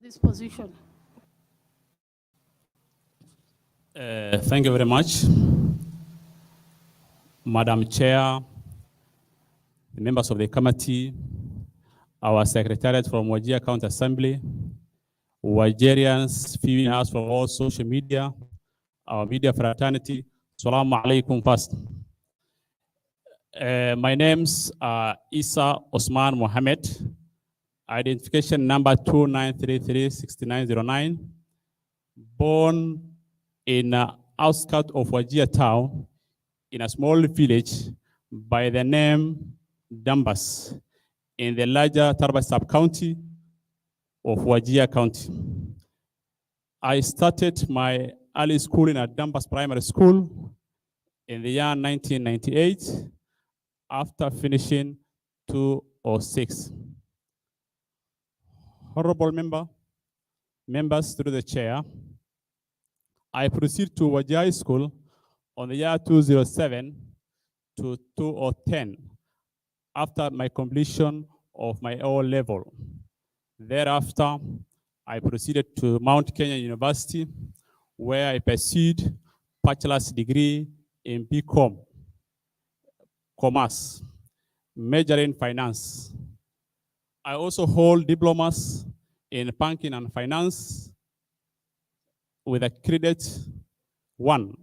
this position? Thank you very much, Madam Chair, the members of the committee, our secretariat from Wajir County Assembly, Wajirians viewing us from all social media, our media fraternity. Assalamu alaikum first. My name's Isa Osman Mohammed, identification number 29336909, born in outskirts of Wajir town in a small village by the name Dambas in the larger Tarba sub-county of Wajir County. I started my early schooling at Dambas Primary School in the year 1998 after finishing 206. Honorable members through the chair, I proceeded to Wajir School on the year 207 to 2010 after my completion of my O level. Thereafter, I proceeded to Mount Kenya University, where I pursued bachelor's degree in BCom, Commerce, major in finance. I also hold diplomas in banking and finance with a credit 1.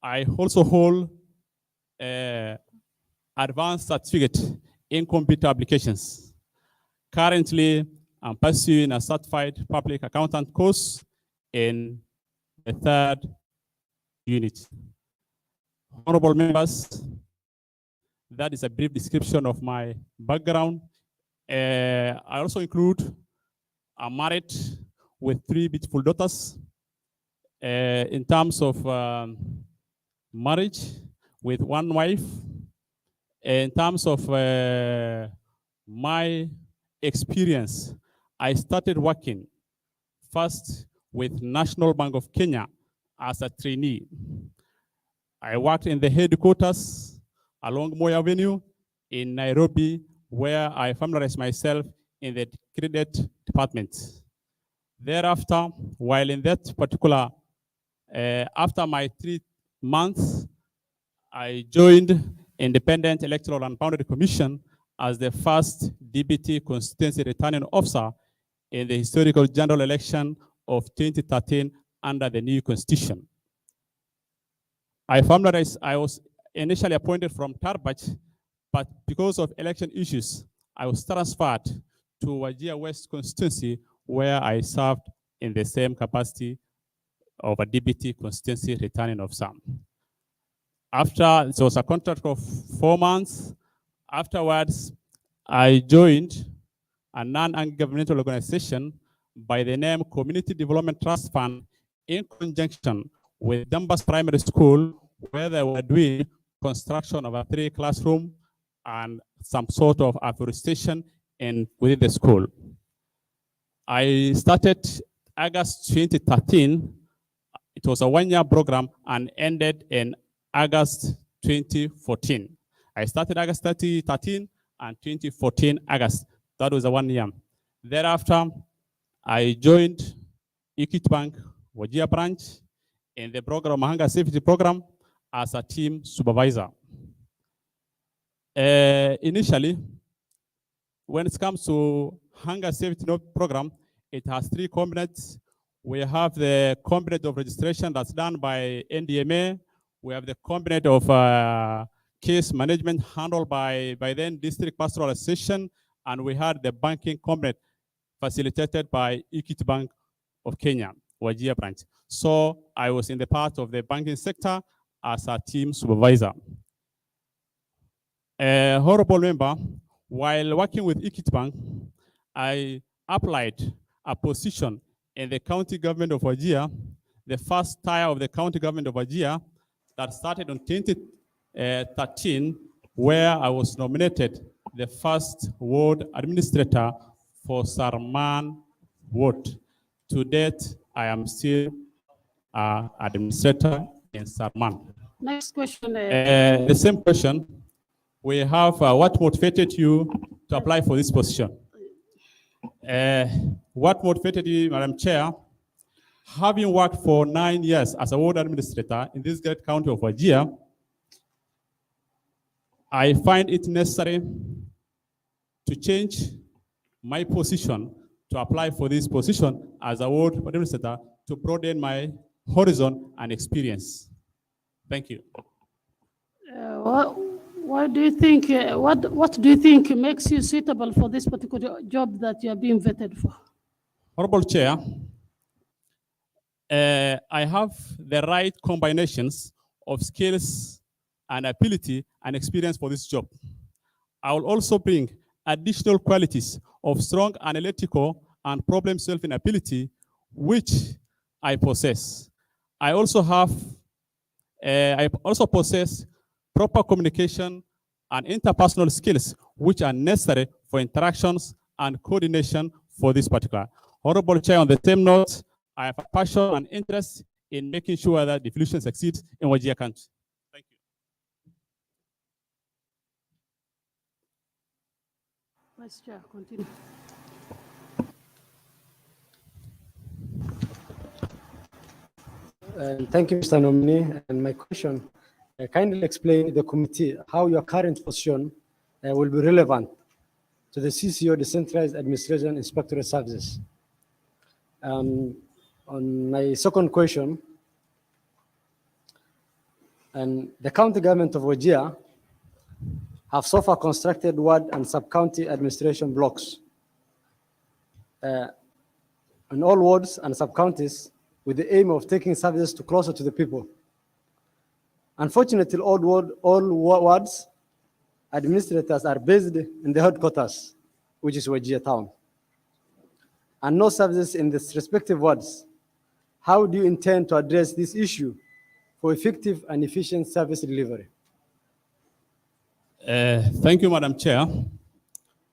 I also hold advanced certificate in computer applications. Currently, I'm pursuing a certified public accountant course in the 3rd unit. Honorable members, that is a brief description of my background. I also include I'm married with 3 beautiful daughters. In terms of marriage, with 1 wife. In terms of my experience, I started working first with National Bank of Kenya as a trainee. I worked in the headquarters along Moi Avenue in Nairobi, where I familiarized myself in the credit department. Thereafter, while in that particular, after my 3 months, I joined Independent Electoral and Boundary Commission as the first DBT constituency returning officer in the historical general election of 2013 under the new constitution. I was initially appointed from Tarbach, but because of election issues, I was transferred to Wajir West constituency, where I served in the same capacity of a DBT constituency returning officer. After, it was a contract of 4 months. Afterwards, I joined a non-governmental organization by the name Community Development Trust Fund in conjunction with Dambas Primary School, where they were doing construction of a 3 classroom and some sort of afforestation within the school. I started August 2013. It was a 1-year program and ended in August 2014. I started August 2013 and 2014 August. That was a 1 year. Thereafter, I joined Equity Bank Wajir branch in the program, Hunger Safety Program, as a team supervisor. Initially, when it comes to Hunger Safety Program, it has 3 components. We have the component of registration that's done by NDMA. We have the component of case management handled by then District Pastoral Association, and we had the banking component facilitated by Equity Bank of Kenya, Wajir branch. So I was in the part of the banking sector as a team supervisor. Honorable member, while working with Equity Bank, I applied a position in the county government of Wajir, the first tier of the county government of Wajir, that started on 2013, where I was nominated the first ward administrator for Sarman ward. To date, I am still administrator in Sarman. Next question. The same question. We have what motivated you to apply for this position? What motivated me, Madam Chair? Having worked for 9 years as a ward administrator in this great county of Wajir, I find it necessary to change my position to apply for this position as a ward administrator to broaden my horizon and experience. Thank you. What do you think? What do you think makes you suitable for this particular job that you are being vetted for? Honorable Chair, I have the right combinations of skills and ability and experience for this job. I will also bring additional qualities of strong analytical and problem-solving ability, which I possess. I also possess proper communication and interpersonal skills, which are necessary for interactions and coordination for this particular. Honorable Chair, on the same note, I have a passion and interest in making sure that devolution succeeds in Wajir County. Thank you. Vice Chair, continue. Thank you, Mr. Nominee. And my question, kindly explain the committee how your current position will be relevant to the CCO, Decentralized Administration Inspectorate Services. On my second question, and the county government of Wajir have so far constructed ward and sub-county administration blocks in all wards and sub-counties with the aim of taking services to closer to the people. Unfortunately, all wards administrators are based in the headquarters, which is Wajir town, and no services in the respective wards. How do you intend to address this issue for effective and efficient service delivery? Thank you, Madam Chair.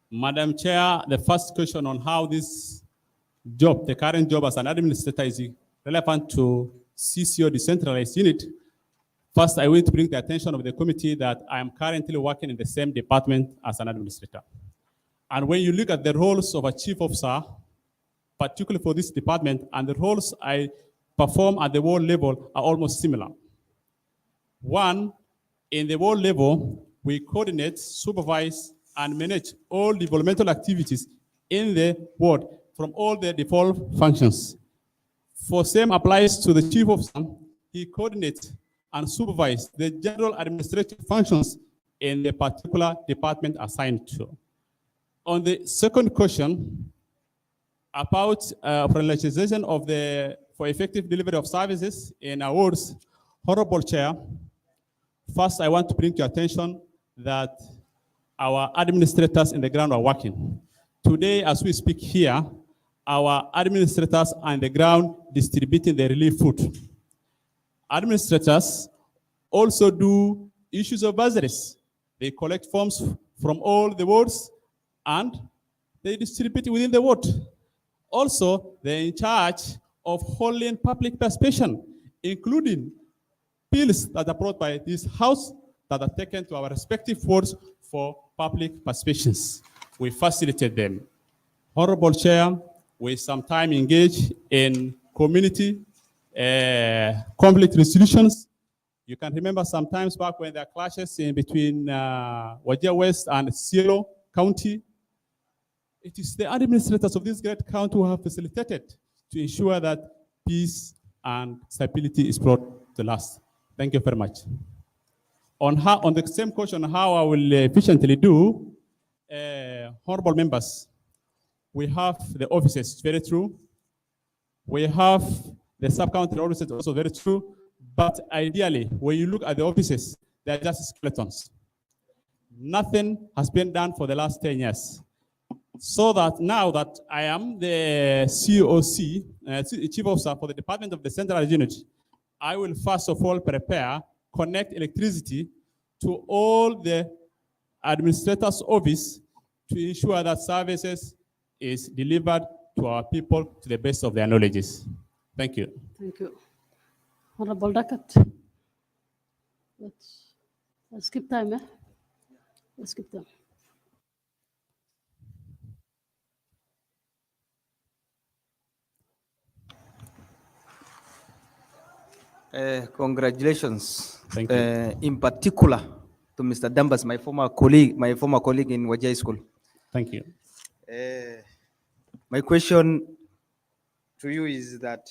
Madam Chair, the first question on how this job, the current job as an administrator, is relevant to CCO decentralized unit. First, I want to bring the attention of the committee that I am currently working in the same department as an administrator. And when you look at the roles of a chief officer, particularly for this department, and the roles I perform at the ward level are almost similar. One, in the ward level, we coordinate, supervise, and manage all developmental activities in the ward from all the default functions. For same applies to the chief officer. He coordinates and supervises the general administrative functions in the particular department assigned to. On the second question about prioritization of for effective delivery of services in awards, Honorable Chair, first I want to bring to your attention that our administrators in the ground are working. Today, as we speak here, our administrators are on the ground distributing the relief food. Administrators also do issues of bursaries. They collect forms from all the wards and they distribute it within the ward. Also, they're in charge of holding public participation, including bills that are brought by this house that are taken to our respective wards for public participations. We facilitate them. Honorable Chair, we sometimes engage in community conflict resolutions. You can remember sometimes back when there are clashes in between Wajir West and Cielo County. It is the administrators of this great county who have facilitated to ensure that peace and stability is brought to last. Thank you very much. On the same question, how I will efficiently do, honorable members, we have the offices, very true. We have the sub-county offices, also very true. But ideally, when you look at the offices, they're just skeletons. Nothing has been done for the last 10 years. So that now that I am the COC, Chief Officer for the Department of the Central Unit, I will first of all connect electricity to all the administrators' office to ensure that services is delivered to our people to the best of their knowledges. Thank you. Thank you. Honorable Dakat. Let's skip time, eh? Let's skip time. Congratulations. Thank you. In particular to Mr. Dambas, my former colleague in Wajir School. Thank you. My question to you is that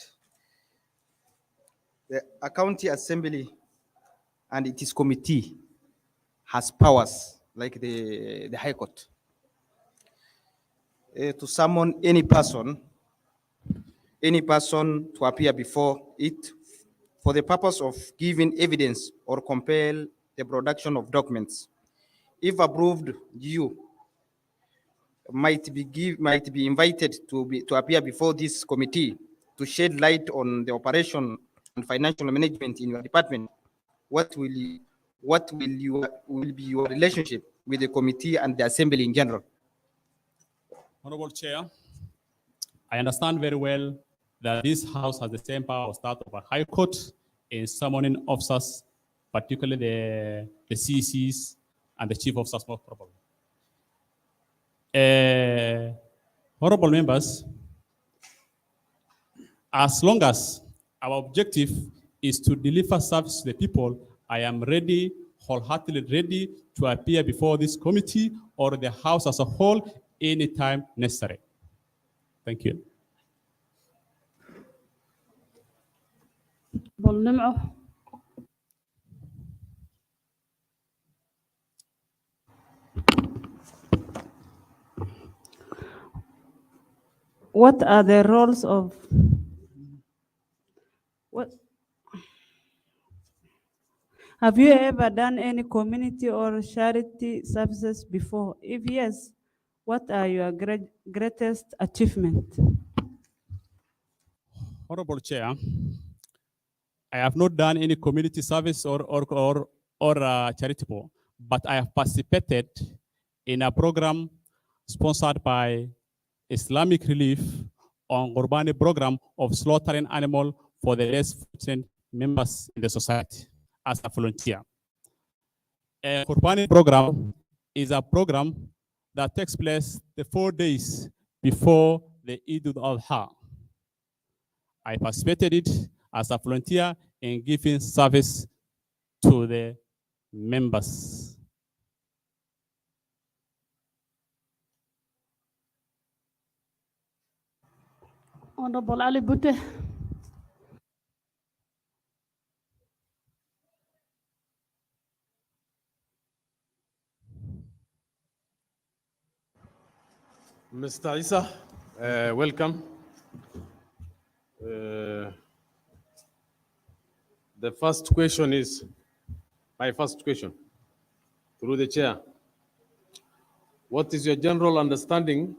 a county assembly and its committee has powers like the High Court to summon any person to appear before it for the purpose of giving evidence or compel the production of documents. If approved, you might be invited to appear before this committee to shed light on the operation and financial management in your department. What will be your relationship with the committee and the assembly in general? Honorable Chair, I understand very well that this House has the same power as that of a High Court in summoning officers, particularly the CCs and the Chief Officers, most probably. Honorable members, as long as our objective is to deliver service to the people, I am ready, wholeheartedly ready to appear before this committee or the House as a whole anytime necessary. Thank you. What are the roles of what? Have you ever done any community or charity services before? If yes, what are your greatest achievements? Honorable Chair, I have not done any community service or charitable, but I have participated in a program sponsored by Islamic Relief on Gurbani program of slaughtering animal for the less fortunate members in the society as a volunteer. A Gurbani program is a program that takes place the 4 days before the Eid al-Adha. I participated it as a volunteer in giving service to the members. Honorable Ali Butte. Mr. Isa, welcome. The first question is, my first question, through the chair. What is your general understanding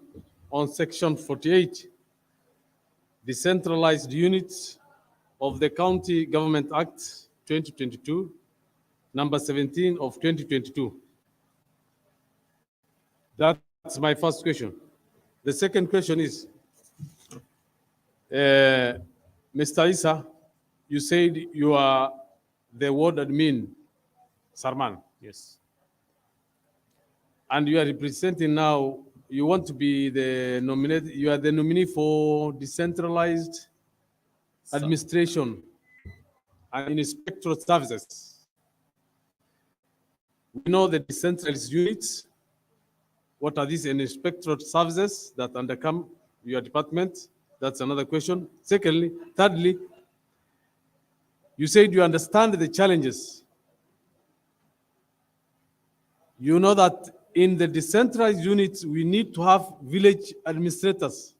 on Section 48, Decentralized Units of the County Government Act 2022, number 17 of 2022? That's my first question. The second question is, Mr. Isa, you said you are the ward admin, Sarman. Yes. And you are representing now, you want to be the nominate, you are the nominee for decentralized administration and inspectorate services. We know the decentralized units. What are these inspectorate services that undercome your department? That's another question. Thirdly, you said you understand the challenges. You know that in the decentralized units, we need to have village administrators.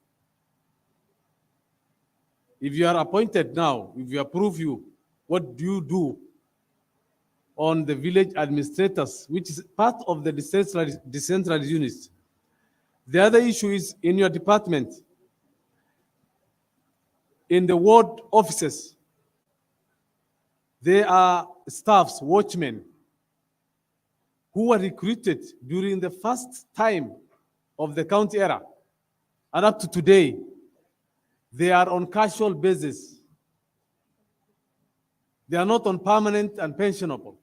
If you are appointed now, if you approve you, what do you do on the village administrators, which is part of the decentralized units? The other issue is in your department, in the ward offices, there are staffs, watchmen, who were recruited during the first time of the county era. And up to today, they are on casual basis. They are not on permanent and pensionable.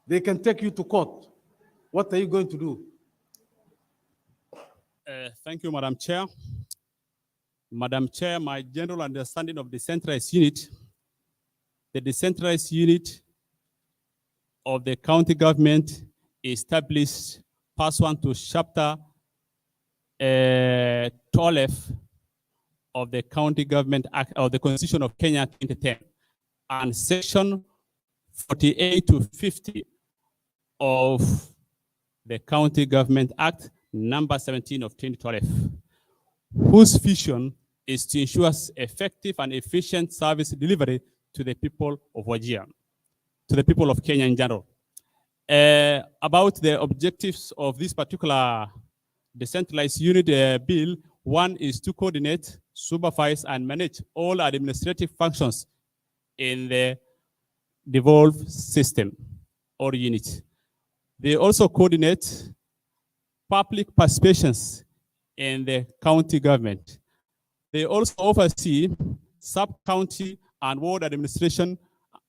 They can take you to court. What are you going to do? Thank you, Madam Chair. Madam Chair, my general understanding of decentralized unit, the decentralized unit of the county government established pursuant to chapter 12 of the County Government Act of the Constitution of Kenya 2010 and section 48 to 50 of the County Government Act number 17 of 2012, whose vision is to ensure effective and efficient service delivery to the people of Wajir, to the people of Kenya in general. About the objectives of this particular decentralized unit bill, one is to coordinate, supervise, and manage all administrative functions in the devolved system or unit. They also coordinate public participations in the county government. They also oversee sub-county and ward administration,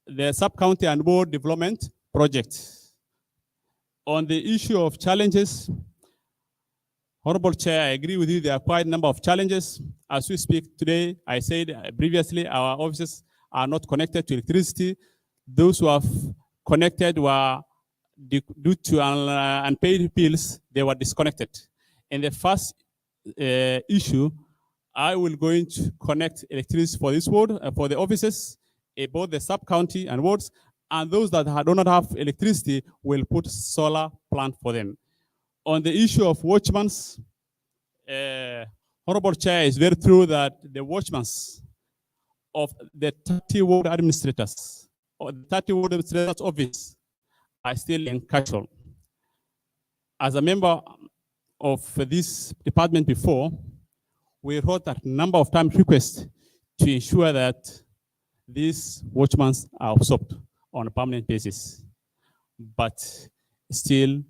the sub-county and ward development projects. On the issue of challenges, Honorable Chair, I agree with you. There are quite a number of challenges. As we speak today, I said previously, our offices are not connected to electricity. Those who have connected were due to unpaid bills, they were disconnected. In the first issue, I will going to connect electricity for this ward, for the offices, both the sub-county and wards, and those that do not have electricity will put solar plant for them. On the issue of watchmen, Honorable Chair, is very true that the watchmen of the 30 ward administrators or the 30 ward administrators office are still in casual. As a member of this department before, we wrote a number of times requests to ensure that these watchmen are absorbed on a permanent basis, but still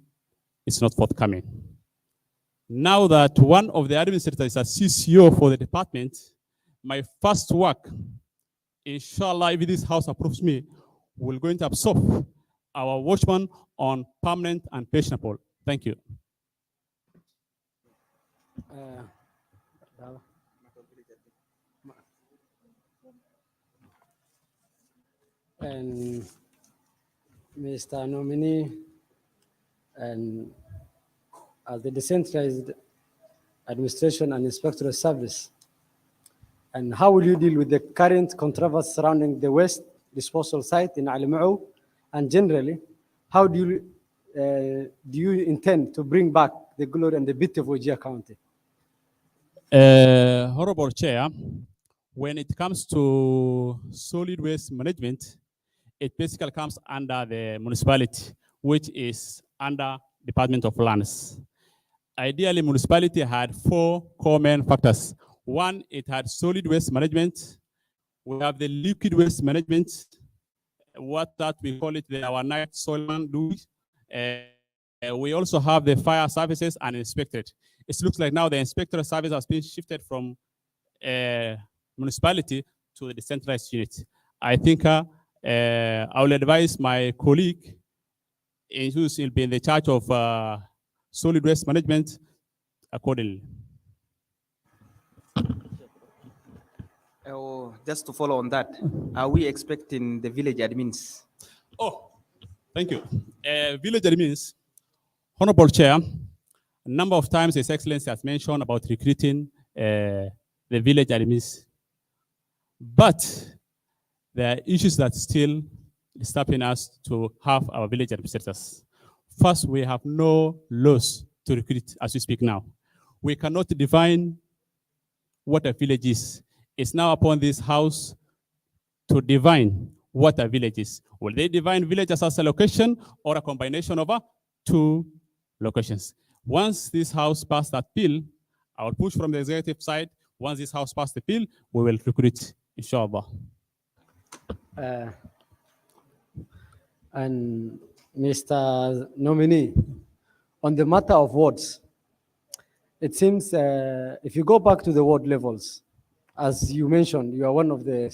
it's not forthcoming. Now that one of the administrators is a CCO for the department, my first work, inshallah, if this house approves me, we're going to absorb our watchman on permanent and pensionable. Thank you. And Mr. Nominee, and as the decentralized administration and inspectorate service, and how will you deal with the current controversy surrounding the waste disposal site in Alimau, and generally, how do you intend to bring back the glory and the beauty of Wajir County? Honorable Chair, when it comes to solid waste management, it basically comes under the municipality, which is under Department of Lands. Ideally, municipality had 4 core main factors. One, it had solid waste management. We have the liquid waste management, what that we call it our night soil do. We also have the fire services and inspectorate. It looks like now the inspectorate service has been shifted from municipality to the decentralized unit. I think I will advise my colleague who will be in the charge of solid waste management accordingly. Just to follow on that, are we expecting the village admins? Oh, thank you. Village admins, Honorable Chair, a number of times His Excellency has mentioned about recruiting the village admins. But there are issues that still stopping us to have our village administrators. First, we have no laws to recruit as we speak now. We cannot define what a village is. It's now upon this house to define what a village is. Will they define villages as a location or a combination of 2 locations? Once this house passed that bill, I will push from the executive side. Once this house passed the bill, we will recruit, inshallah. And Mr. Nominee, on the matter of wards, it seems if you go back to the ward levels, as you mentioned, you are one of the,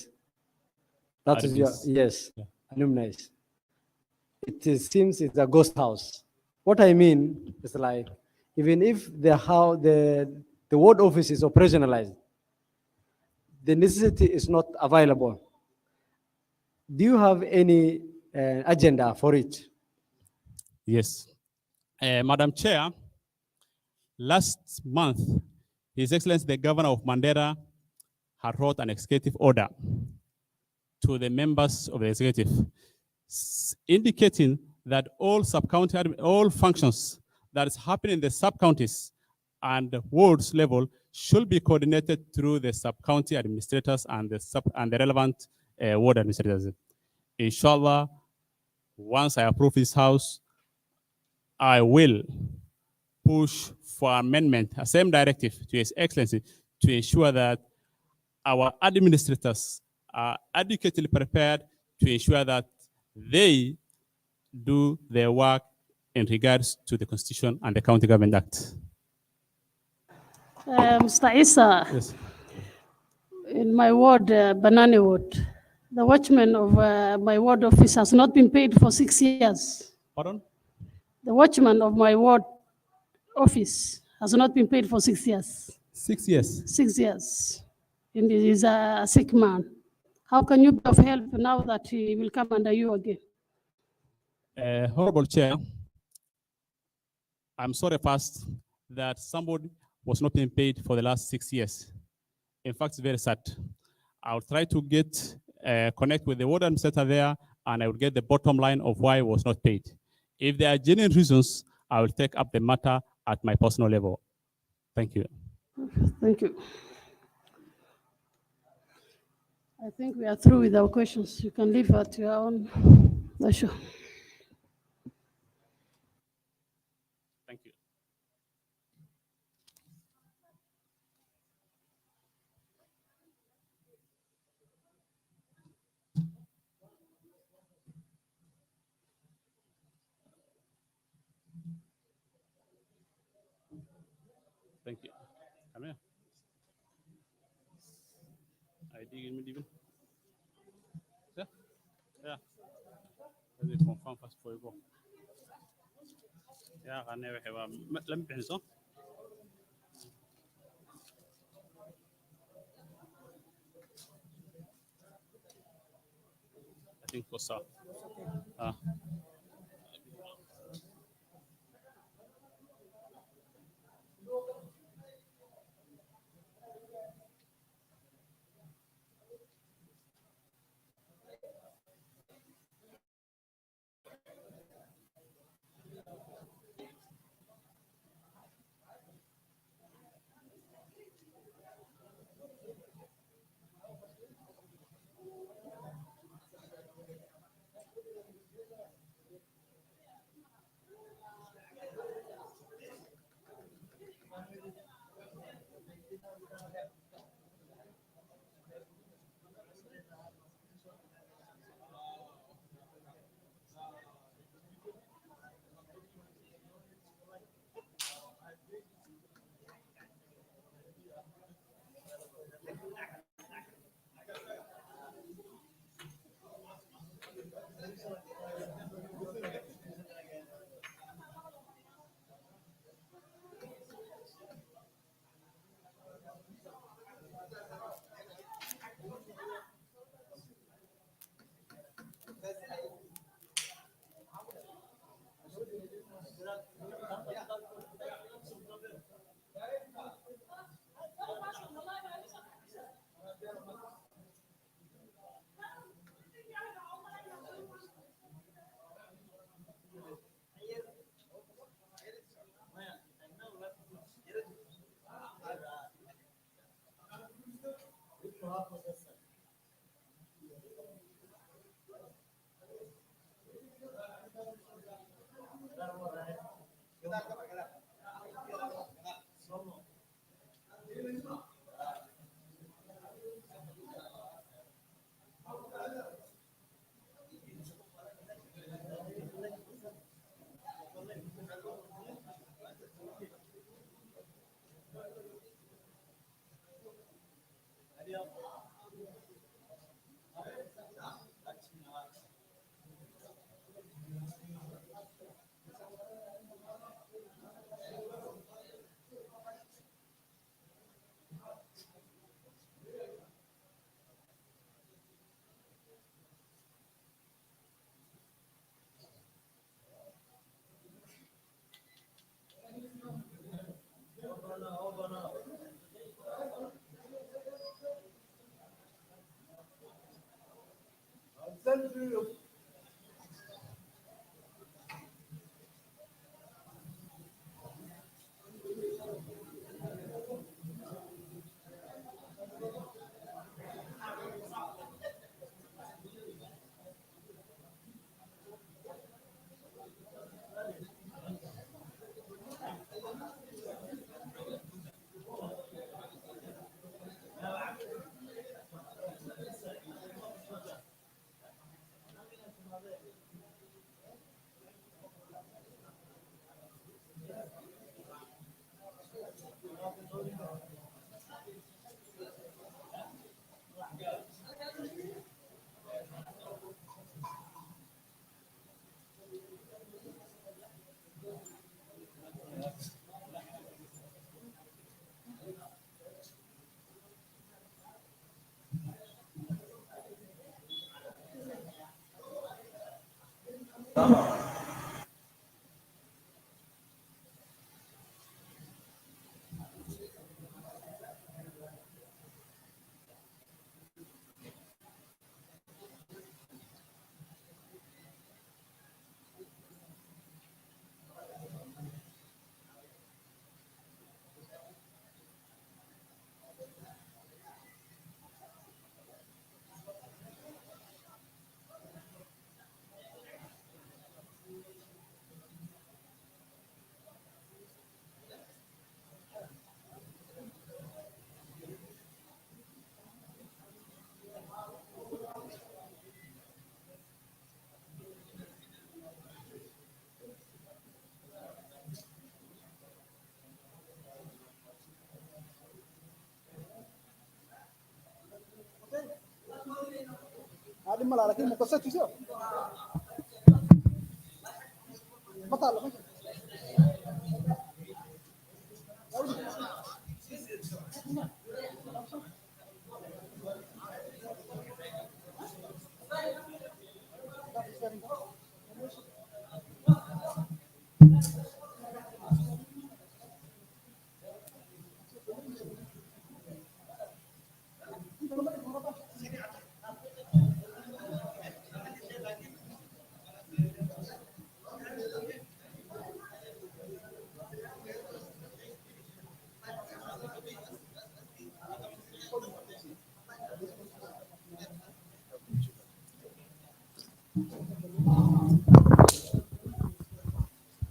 that is your, yes, yeah, alumni. It seems it's a ghost house. What I mean is like, even if the ward office is operationalized, the necessity is not available. Do you have any agenda for it? Yes. Madam Chair, last month, His Excellency the Governor of Mandera had wrote an executive order to the members of the executive, indicating that all sub-county, all functions that is happening in the sub-counties and wards level should be coordinated through the sub-county administrators and the relevant ward administrators. Inshallah, once I approve this house, I will push for amendment, a same directive to His Excellency to ensure that our administrators are adequately prepared to ensure that they do their work in regards to the Constitution and the County Government Act. Mr. Issa, Yes. in my ward, Banana Ward, the watchman of my ward office has not been paid for 6 years. Pardon? The watchman of my ward office has not been paid for 6 years. 6 years. 6 years. And he is a sick man. How can you be of help now that he will come under you again? Honorable Chair, I'm sorry first that somebody was not being paid for the last 6 years. In fact, it's very sad. I'll try to connect with the ward administrator there, and I will get the bottom line of why it was not paid. If there are genuine reasons, I will take up the matter at my personal level. Thank you. Thank you. I think we are through with our questions. You can leave at your own leisure. Thank you. Thank you. Come here. I didn't even. Yeah. Yeah. Let me confirm first before you go. Yeah, I never have a. Let me finish. I think for so.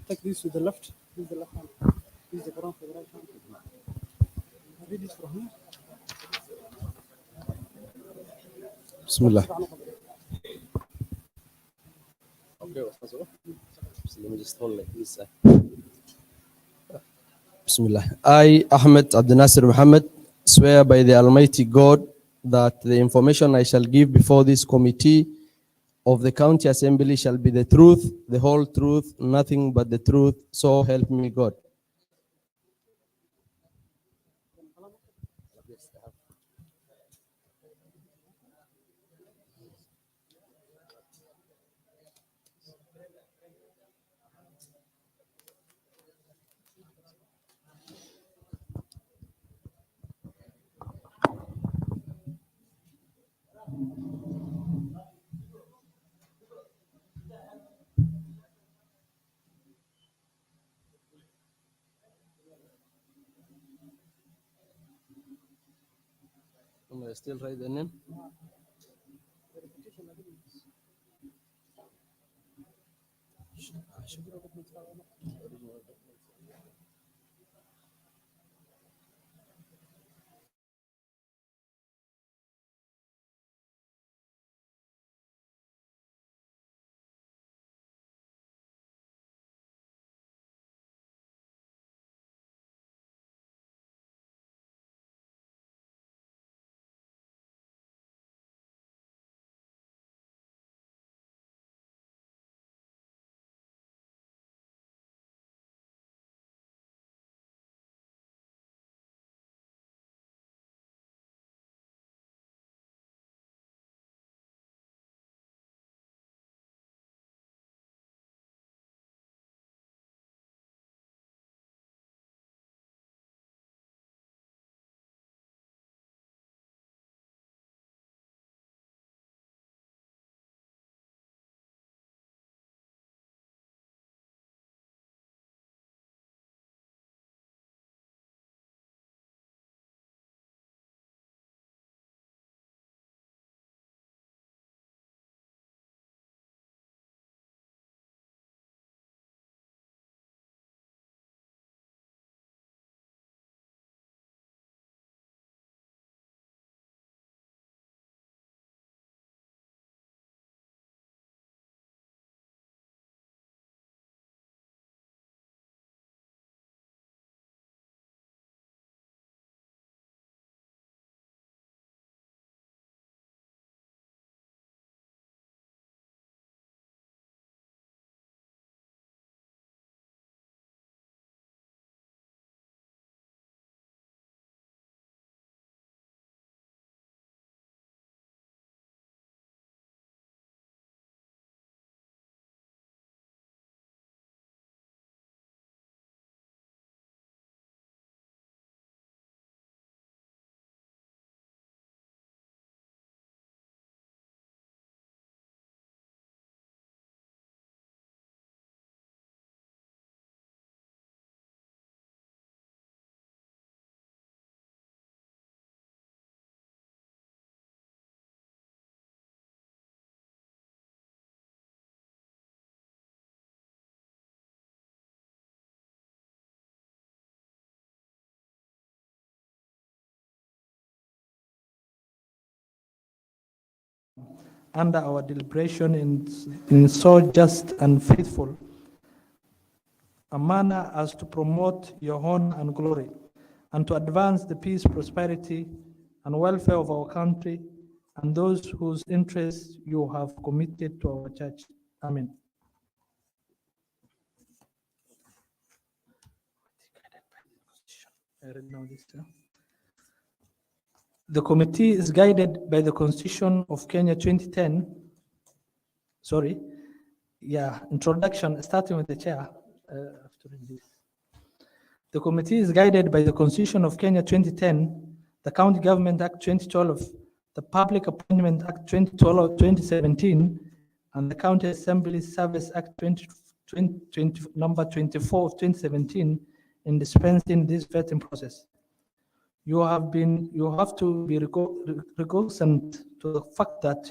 Take this to the left. This is the left hand. This is the Quran for the right hand. Read this from here. Bismillah. Okay, so let me just hold like this. Bismillah. I, Ahmed Abdel Nasser Muhammad, swear by the Almighty God that the information I shall give before this committee of the County Assembly shall be the truth, the whole truth, nothing but the truth. So help me God. Am I still write the name? under our deliberation in so just and faithful a manner as to promote your honor and glory, and to advance the peace, prosperity, and welfare of our country and those whose interests you have committed to our church. Amen. I read now this, yeah. The committee is guided by the Constitution of Kenya 2010. Sorry, yeah, introduction, starting with the chair. After this. The committee is guided by the Constitution of Kenya 2010, the County Government Act 2012, the Public Appointment Act 2017, and the County Assembly Service Act number 24 of 2017 in dispensing this vetting process. You have to be recognizant to the fact that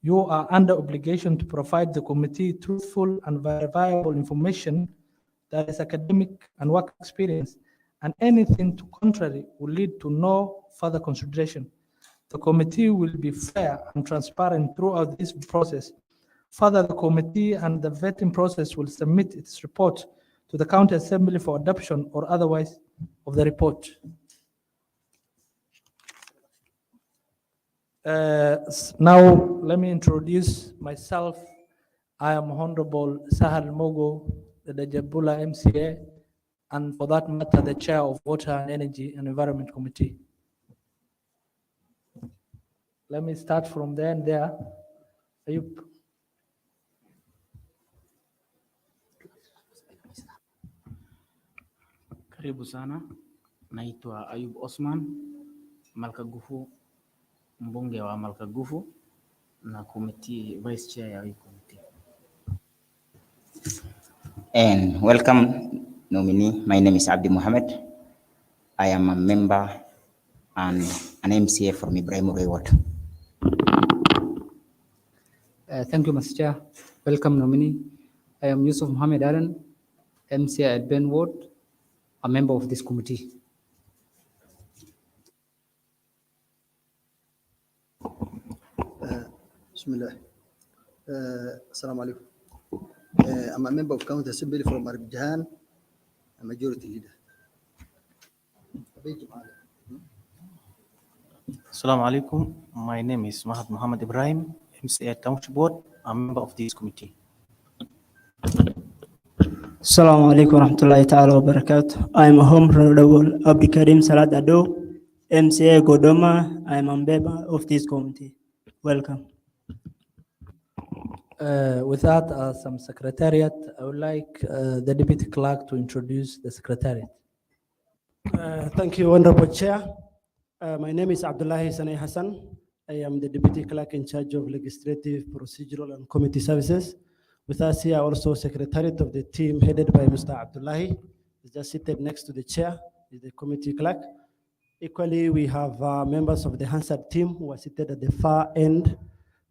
you are under obligation to provide the committee truthful and verifiable information that is academic and work experience, and anything to contrary will lead to no further consideration. The committee will be fair and transparent throughout this process. Further, the committee and the vetting process will submit its report to the County Assembly for adoption or otherwise of the report. Now, let me introduce myself. I am Honorable Sahal Mogo, the Dajabula MCA, and for that matter, the Chair of Water and Energy and Environment Committee. Let me start from there and there. Ayub. Karibu sana, naitwa Ayub Osman, Malkagufu, mbunge wa Malkagufu na committee vice chair ya hii committee. And welcome, nominee. My name is Abdi Mohammed. I am a member and an MCA from Ibrahim Ward. Thank you, Mr. Chair. Welcome, nominee. I am Yusuf Mohammed Adan, MCA at Ben Ward, a member of this committee. Bismillah. Assalamu alaikum. I'm a member of County Assembly from Arbjahan, a majority leader. Assalamu alaikum. My name is Mahad Muhammad Ibrahim, MCA at Township Board, a member of this committee. Assalamu alaikum warahmatullahi ta'ala wa barakatuh. I am Honorable Abdi Karim Salat Ado, MCA Godoma. I am a member of this committee. Welcome. With that, as some secretariat, I would like the deputy clerk to introduce the secretariat. Thank you, Honorable Chair. My name is Abdullahi Sanay Hassan. I am the deputy clerk in charge of legislative, procedural, and committee services. With us here also secretariat of the team headed by Mr. Abdullahi. He's just seated next to the chair, is the committee clerk. Equally, we have members of the Hansard team who are seated at the far end.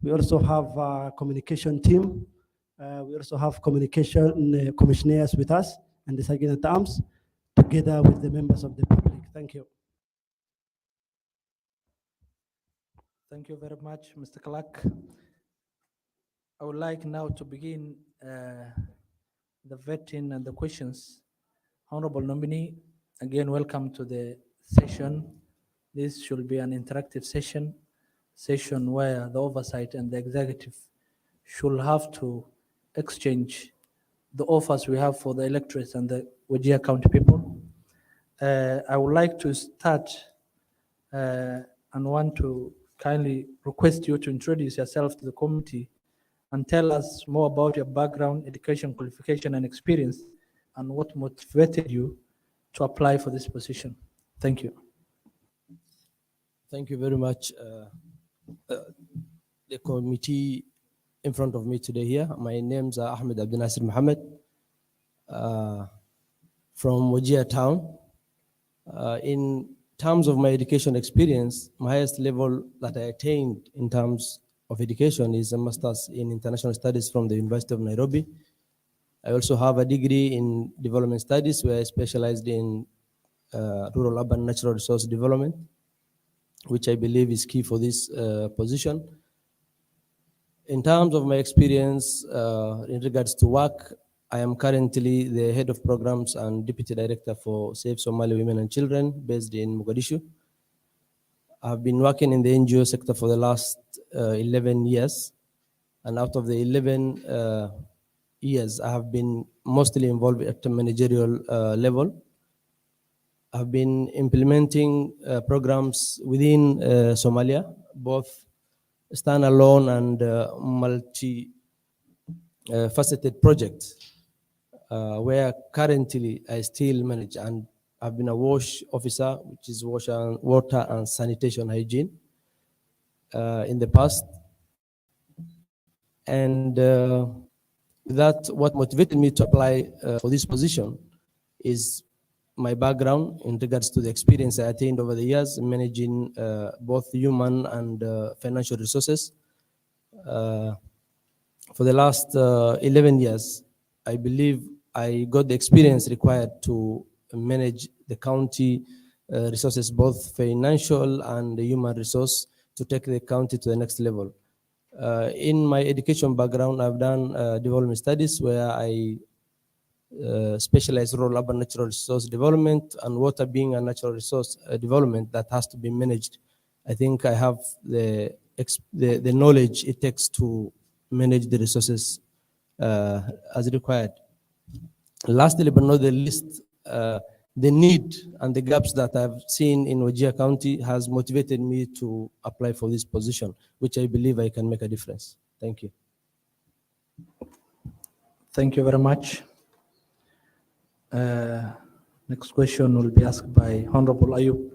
We also have a communication team. We also have communication commissioners with us and the Sergeant at Arms, together with the members of the public. Thank you. Thank you very much, Mr. Clerk. I would like now to begin the vetting and the questions. Honorable nominee, again, welcome to the session. This should be an interactive session where the oversight and the executive should have to exchange the offers we have for the electorates and the Wajir County people. I would like to start and want to kindly request you to introduce yourself to the committee and tell us more about your background, education, qualification, and experience, and what motivated you to apply for this position. Thank you. Thank you very much. The committee in front of me today here, my name's Ahmed Abdul Nasir Mohammed from Wajir town. In terms of my education experience, my highest level that I attained in terms of education is a master's in international studies from the University of Nairobi. I also have a degree in development studies where I specialized in rural urban natural resource development, which I believe is key for this position. In terms of my experience in regards to work, I am currently the head of programs and deputy director for Safe Somali Women and Children based in Mogadishu. I've been working in the NGO sector for the last 11 years. And out of the 11 years, I have been mostly involved at the managerial level. I've been implementing programs within Somalia, both standalone and multi-faceted projects, where currently I still manage, and I've been a WASH officer, which is water and sanitation hygiene, in the past. And that what motivated me to apply for this position is my background in regards to the experience I attained over the years managing both human and financial resources. For the last 11 years, I believe I got the experience required to manage the county resources, both financial and human resource, to take the county to the next level. In my education background, I've done development studies where I specialized rural urban natural resource development, and water being a natural resource development that has to be managed. I think I have the knowledge it takes to manage the resources as required. Lastly, but not the least, the need and the gaps that I've seen in Wajir County has motivated me to apply for this position, which I believe I can make a difference. Thank you. Thank you very much. Next question will be asked by Honorable Ayub.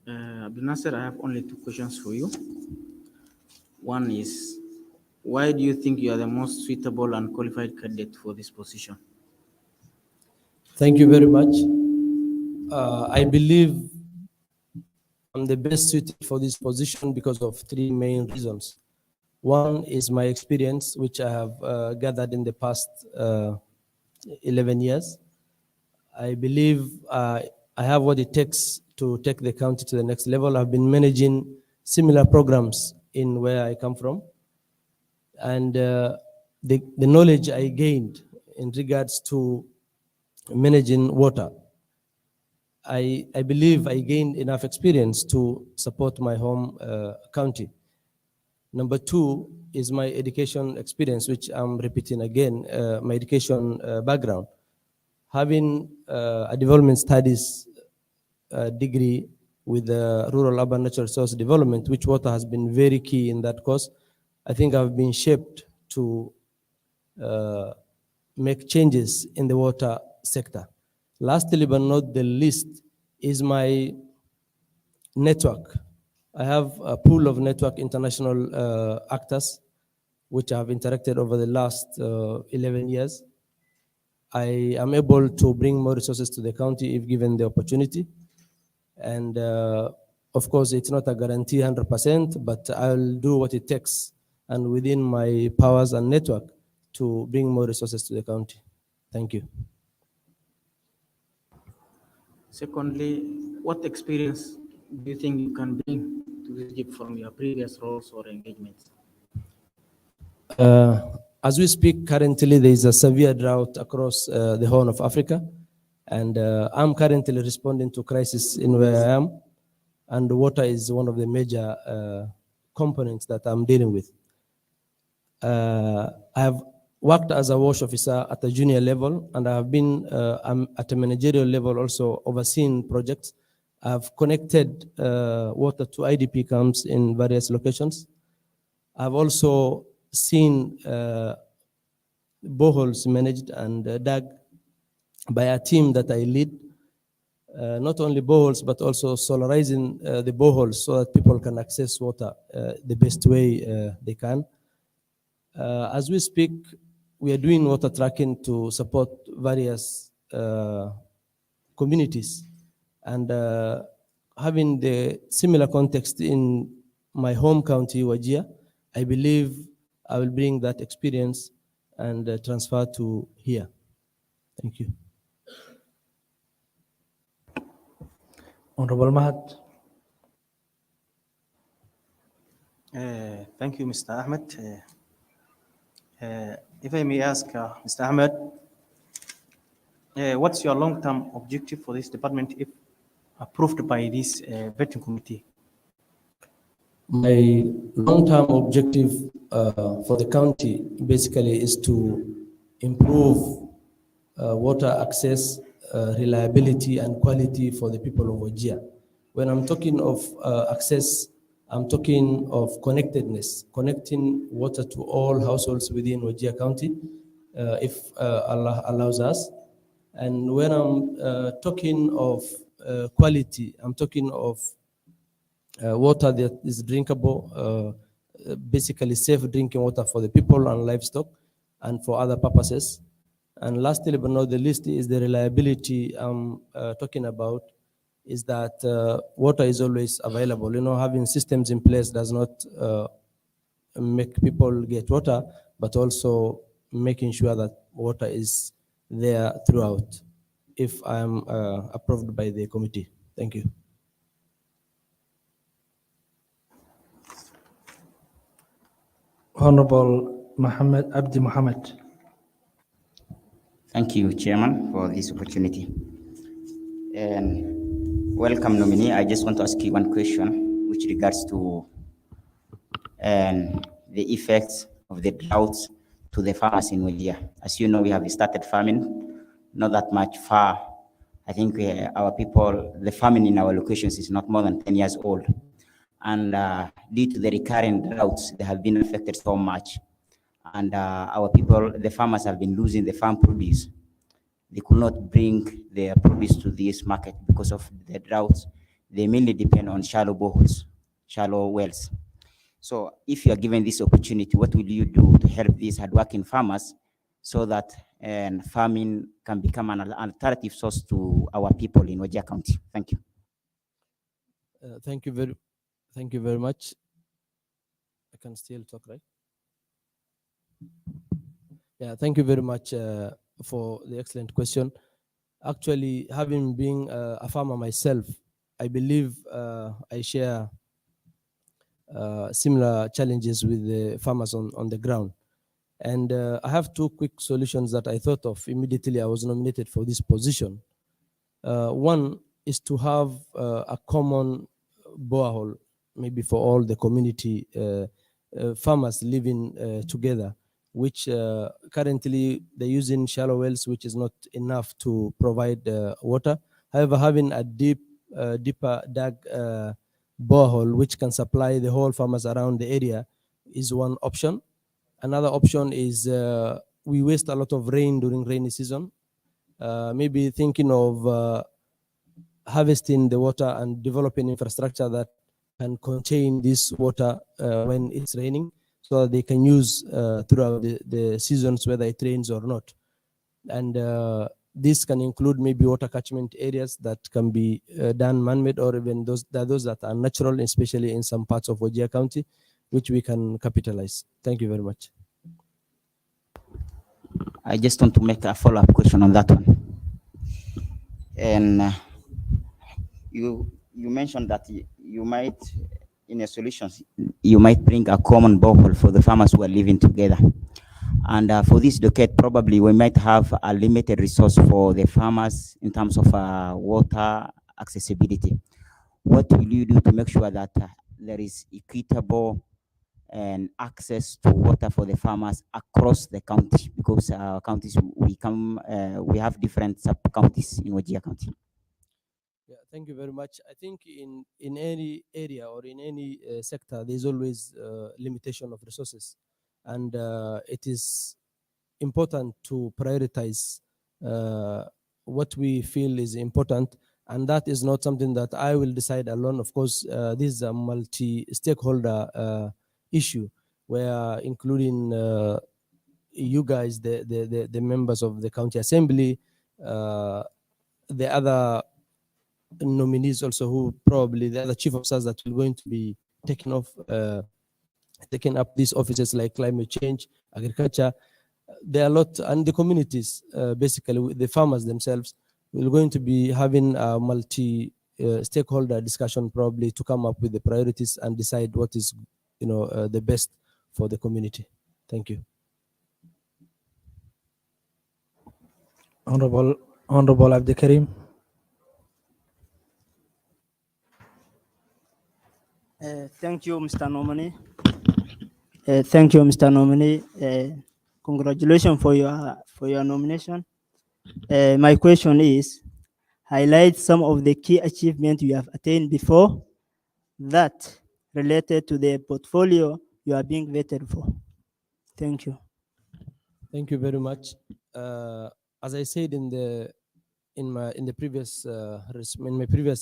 Abdul Nasser, I have only two questions for you. One is, why do you think you are the most suitable and qualified candidate for this position? Thank you very much. I believe I'm the best suited for this position because of three main reasons. One is my experience, which I have gathered in the past 11 years. I believe I have what it takes to take the county to the next level. I've been managing similar programs in where I come from. And the knowledge I gained in regards to managing water, I believe I gained enough experience to support my home county. Number two is my education experience, which I'm repeating again, my education background. Having a development studies degree with rural urban natural resource development, which water has been very key in that course, I think I've been shaped to make changes in the water sector. Lastly, but not the least, is my network. I have a pool of network international actors, which I have interacted over the last 11 years. I am able to bring more resources to the county if given the opportunity. And of course, it's not a guarantee 100%, but I'll do what it takes and within my powers and network to bring more resources to the county. Thank you. Secondly, what experience do you think you can bring to Egypt from your previous roles or engagements? As we speak, currently there is a severe drought across the Horn of Africa, and I'm currently responding to crisis in where I am, and water is one of the major components that I'm dealing with. I have worked as a WASH officer at a junior level, and I have been at a managerial level also overseeing projects. I've connected water to IDP camps in various locations. I've also seen boreholes managed and dug by a team that I lead. Not only boreholes, but also solarizing the boreholes so that people can access water the best way they can. As we speak, we are doing water tracking to support various communities, and having the similar context in my home county, Wajir, I believe I will bring that experience and transfer to here. Thank you. Honorable Mahat. Thank you, Mr. Ahmed. If I may ask, Mr. Ahmed, what's your long-term objective for this department if approved by this vetting committee? My long-term objective for the county basically is to improve water access, reliability, and quality for the people of Wajir. When I'm talking of access, I'm talking of connectedness, connecting water to all households within Wajir County, if Allah allows us. And when I'm talking of quality, I'm talking of water that is drinkable, basically safe drinking water for the people and livestock and for other purposes. And lastly, but not the least, is the reliability I'm talking about, is that water is always available. You know, having systems in place does not make people get water, but also making sure that water is there throughout, if I'm approved by the committee. Thank you. Honorable Mohammed Abdi Mohammed. Thank you, Chairman, for this opportunity. And welcome, nominee. I just want to ask you one question, which regards to the effects of the droughts to the farmers in Wajir. As you know, we have started farming, not that much far. I think our people, the farming in our locations is not more than 10 years old. And due to the recurrent droughts, they have been affected so much. And our people, the farmers have been losing the farm produce. They could not bring their produce to this market because of the droughts. They mainly depend on shallow boreholes, shallow wells. So if you are given this opportunity, what will you do to help these hardworking farmers so that farming can become an alternative source to our people in Wajir County? Thank you. Thank you very much. I can still talk, right? Yeah, thank you very much for the excellent question. Actually, having been a farmer myself, I believe I share similar challenges with the farmers on the ground. And I have two quick solutions that I thought of immediately I was nominated for this position. One is to have a common borehole, maybe for all the community farmers living together, which currently they're using shallow wells, which is not enough to provide water. However, having a deeper dug borehole, which can supply the whole farmers around the area, is one option. Another option is we waste a lot of rain during rainy season. Maybe thinking of harvesting the water and developing infrastructure that can contain this water when it's raining, so that they can use throughout the seasons, whether it rains or not. And this can include maybe water catchment areas that can be done man-made, or even those that are natural, especially in some parts of Wajir County, which we can capitalize. Thank you very much. I just want to make a follow-up question on that one. And you mentioned that you might, in your solutions, you might bring a common borehole for the farmers who are living together. And for this decade, probably we might have a limited resource for the farmers in terms of water accessibility. What will you do to make sure that there is equitable and access to water for the farmers across the county? Because counties, we have different sub-counties in Wajir County. Yeah, thank you very much. I think in any area or in any sector, there's always limitation of resources. And it is important to prioritize what we feel is important. And that is not something that I will decide alone. Of course, this is a multi-stakeholder issue, where including you guys, the members of the county assembly, the other nominees also, who probably the other chief officers that will going to be taking up these offices like climate change, agriculture. There are a lot, and the communities, basically the farmers themselves, we're going to be having a multi-stakeholder discussion probably to come up with the priorities and decide what is, the best for the community. Thank you. Honorable Honorable Abdikarim. Thank you, Mr. Nominee. Thank you, Mr. Nominee. Congratulations for your nomination. My question is, highlight some of the key achievements you have attained before that related to the portfolio you are being vetted for. Thank you. Thank you very much. As I said in my previous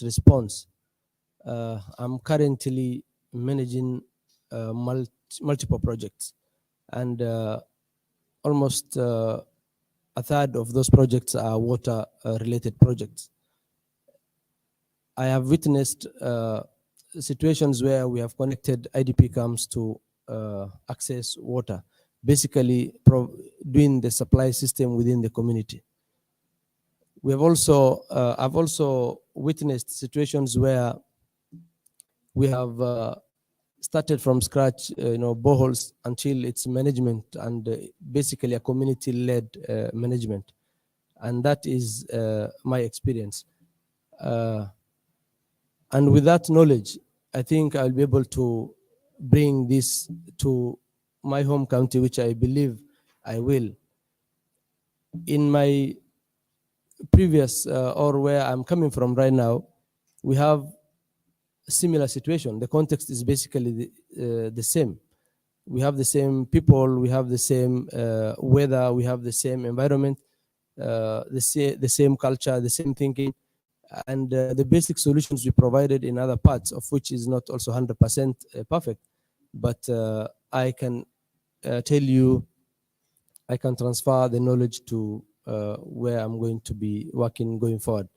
response, I'm currently managing multiple projects, and almost a third of those projects are water related projects. I have witnessed situations where we have connected IDP camps to access water, basically doing the supply system within the community. We have also, I've also witnessed situations where we have started from scratch, boreholes until its management and basically a community-led management. And that is my experience. And with that knowledge, I think I'll be able to bring this to my home county, which I believe I will. In my previous, or where I'm coming from right now, we have a similar situation. The context is basically the same. We have the same people, we have the same weather, we have the same environment, the same culture, the same thinking, and the basic solutions we provided in other parts, of which is not also 100% perfect. But I can tell you, I can transfer the knowledge to where I'm going to be working going forward.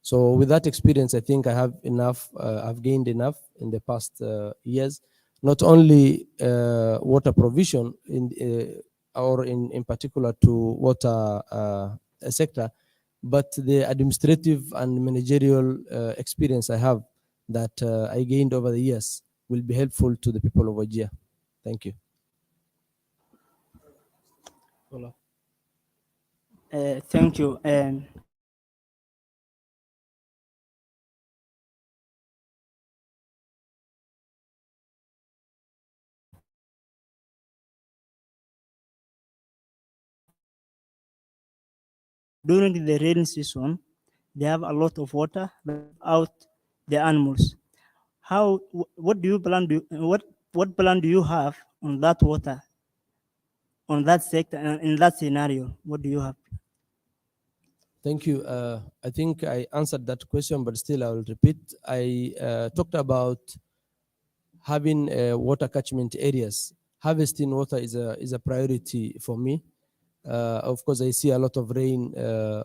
So with that experience, I think I have enough, I've gained enough in the past years, not only water provision or in particular to water sector, but the administrative and managerial experience I have that I gained over the years will be helpful to the people of Wajir. Thank you. Thank you. During the rainy season, they have a lot of water out the animals. What do you plan? What plan do you have on that water, on that sector, in that scenario? What do you have? Thank you. I think I answered that question, but still I will repeat. I talked about having water catchment areas. Harvesting water is a priority for me. Of course, I see a lot of rain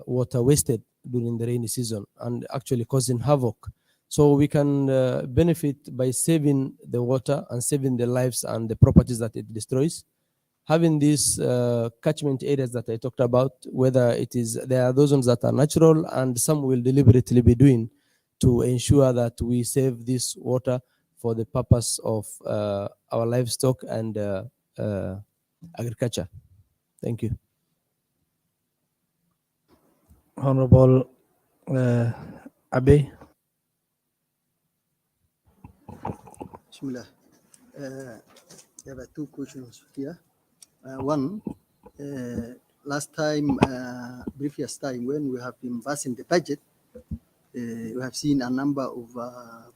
water wasted during the rainy season and actually causing havoc. So we can benefit by saving the water and saving the lives and the properties that it destroys. Having these catchment areas that I talked about, whether there are those ones that are natural and some will deliberately be doing to ensure that we save this water for the purpose of our livestock and agriculture. Thank you. Honorable Abe. Bismillah. There are two questions here. One, last time, previous time, when we have been passing the budget, we have seen a number of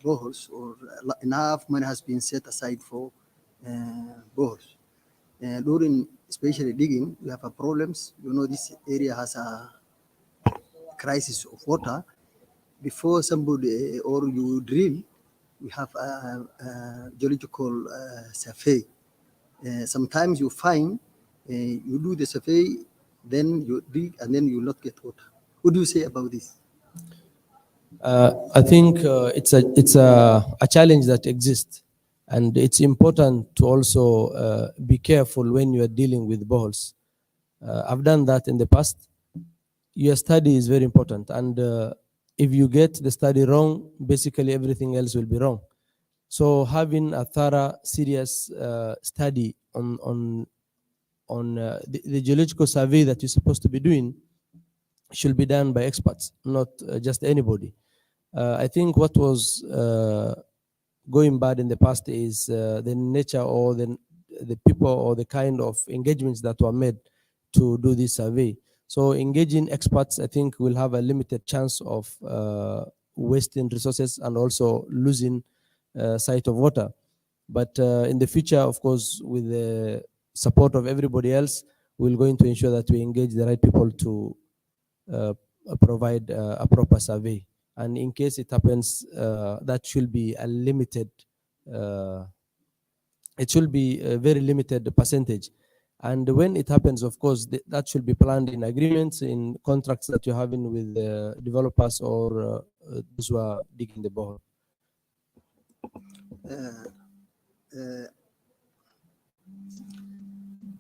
boreholes, or enough money has been set aside for boreholes. During especially digging, we have problems. You know, this area has a crisis of water. Before somebody or you drill, we have a geological survey. Sometimes you find you do the survey, then you dig, and then you will not get water. What do you say about this? I think it's a challenge that exists, and it's important to also be careful when you are dealing with boreholes. I've done that in the past. Your study is very important, and if you get the study wrong, basically everything else will be wrong. So having a thorough, serious study on the geological survey that you're supposed to be doing should be done by experts, not just anybody. I think what was going bad in the past is the nature or the people or the kind of engagements that were made to do this survey. So engaging experts, I think, will have a limited chance of wasting resources and also losing sight of water. But in the future, of course, with the support of everybody else, we're going to ensure that we engage the right people to provide a proper survey. And in case it happens, that should be a limited, it should be a very limited percentage. And when it happens, of course, that should be planned in agreements, in contracts that you're having with developers or those who are digging the borehole.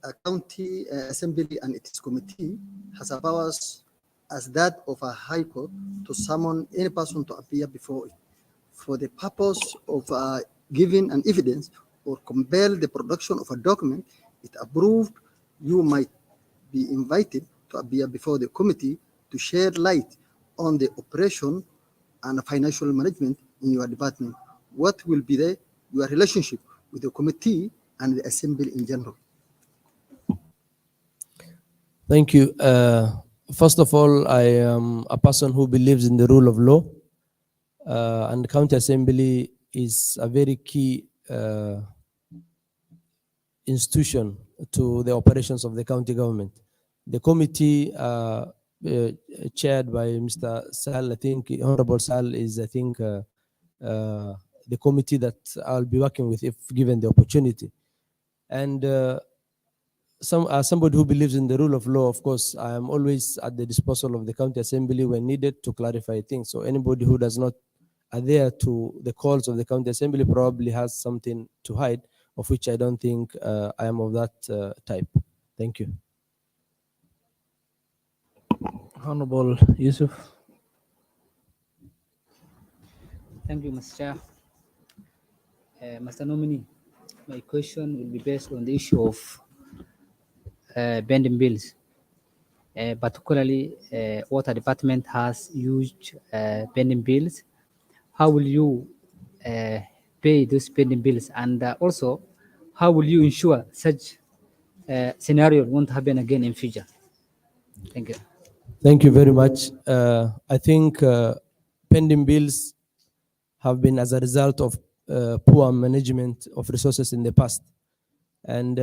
A county assembly and its committee has a powers as that of a high court to summon any person to appear before it for the purpose of giving an evidence or compel the production of a document it approved. You might be invited to appear before the committee to shed light on the operation and financial management in your department. What will be your relationship with the committee and the assembly in general? Thank you. First of all, I am a person who believes in the rule of law, and the county assembly is a very key institution to the operations of the county government. The committee chaired by Mr. Sal, I think Honorable Sal is, I think, the committee that I'll be working with if given the opportunity. And somebody who believes in the rule of law, of course, I am always at the disposal of the county assembly when needed to clarify things. So anybody who does not adhere to the calls of the county assembly probably has something to hide, of which I don't think I am of that type. Thank you. Honorable Yusuf. Thank you, Mr. Chair. Mr. Nominee, my question will be based on the issue of pending bills. Particularly, water department has huge pending bills. How will you pay those pending bills? And also, how will you ensure such scenario won't happen again in future? Thank you. Thank you very much. I think pending bills have been as a result of poor management of resources in the past. And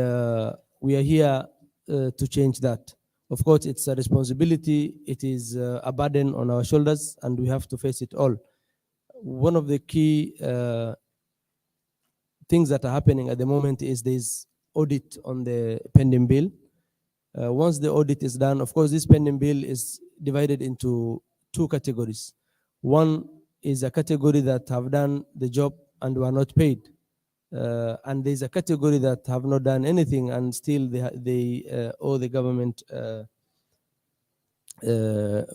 we are here to change that. Of course, it's a responsibility. It is a burden on our shoulders, and we have to face it all. One of the key things that are happening at the moment is there's audit on the pending bill. Once the audit is done, of course, this pending bill is divided into two categories. One is a category that have done the job and were not paid. And there's a category that have not done anything and still they owe the government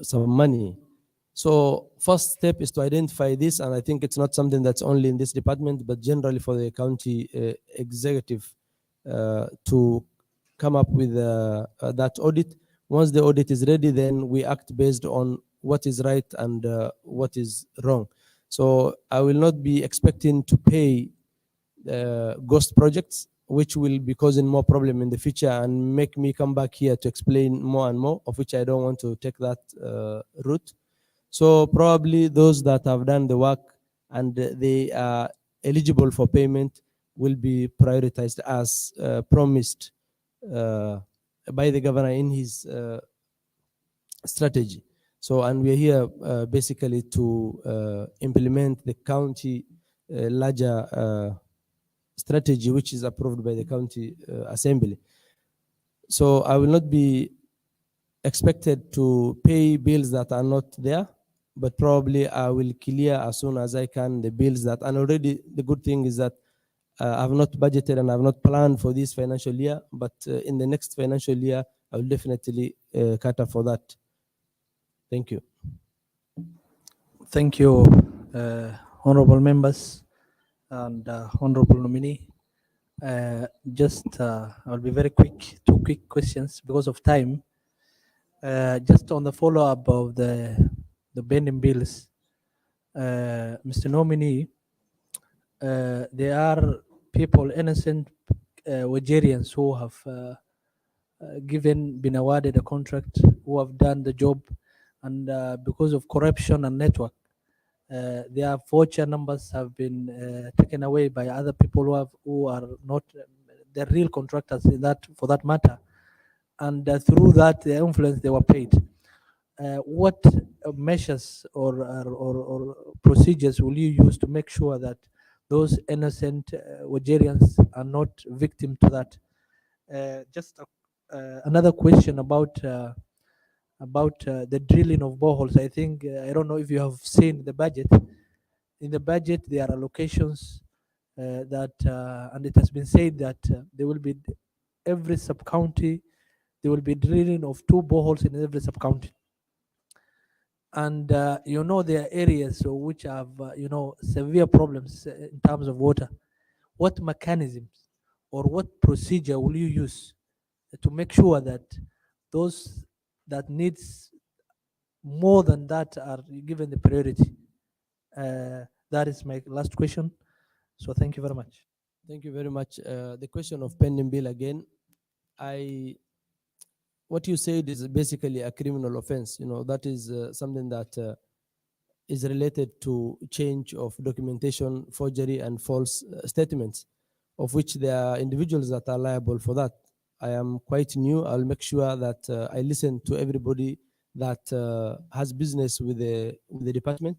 some money. So first step is to identify this, and I think it's not something that's only in this department, but generally for the county executive to come up with that audit. Once the audit is ready, then we act based on what is right and what is wrong. So I will not be expecting to pay ghost projects, which will be causing more problem in the future and make me come back here to explain more and more, of which I don't want to take that route. So probably those that have done the work and they are eligible for payment will be prioritized as promised by the governor in his strategy. So, and we're here basically to implement the county larger strategy, which is approved by the county assembly. So I will not be expected to pay bills that are not there, but probably I will clear as soon as I can the bills that, and already the good thing is that I've not budgeted and I've not planned for this financial year, but in the next financial year, I will definitely cater for that. Thank you. Thank you, honorable members and honorable nominee. I'll be very quick, two quick questions because of time. Just on the follow-up of the bending bills, Mr. Nominee, there are people, innocent Wajirians who have been awarded a contract, who have done the job, and because of corruption and network, their voucher numbers have been taken away by other people who are not the real contractors in that, for that matter, and through that their influence they were paid. What measures or procedures will you use to make sure that those innocent Wajirians are not victim to that? Just another question about the drilling of boreholes. I think I don't know if you have seen the budget. In the budget, there are allocations that, and it has been said that there will be every sub county, there will be drilling of 2 boreholes in every sub county. And you know, there are areas which have severe problems in terms of water. What mechanisms or what procedure will you use to make sure that those that needs more than that are given the priority? That is my last question. So thank you very much. Thank you very much. The question of pending bill again, what you said is basically a criminal offense. You know, that is something that is related to change of documentation, forgery, and false statements, of which there are individuals that are liable for that. I am quite new. I'll make sure that I listen to everybody that has business with the department.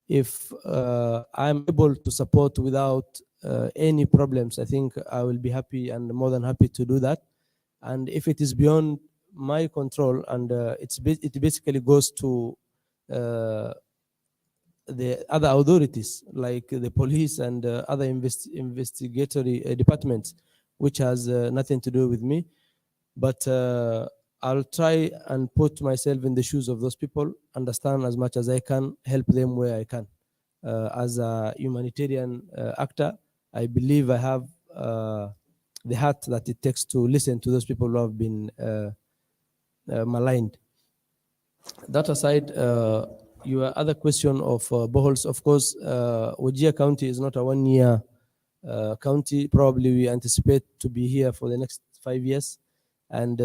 If I'm able to support without any problems, I think I will be happy and more than happy to do that. And if it is beyond my control and it basically goes to the other authorities like the police and other investigatory departments, which has nothing to do with me. But I'll try and put myself in the shoes of those people, understand as much as I can, help them where I can. As a humanitarian actor, I believe I have the heart that it takes to listen to those people who have been maligned. That aside, your other question of boreholes, of course, Wajir County is not a one-year county. Probably we anticipate to be here for the next 5 years. And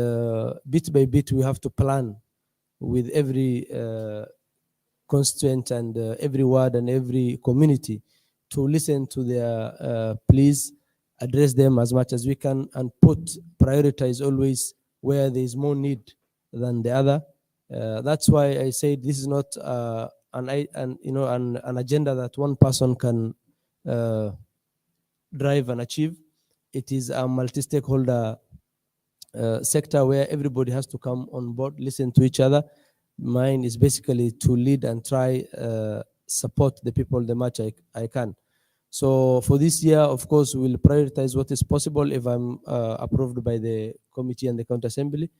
bit by bit, we have to plan with every constituent and every ward and every community to listen to their pleas, address them as much as we can, and prioritize always where there is more need than the other. That's why I say this is not an agenda that one person can drive and achieve. It is a multi-stakeholder sector where everybody has to come on board, listen to each other. Mine is basically to lead and try support the people the much I can. So for this year, of course, we'll prioritize what is possible if I'm approved by the committee and the county assembly.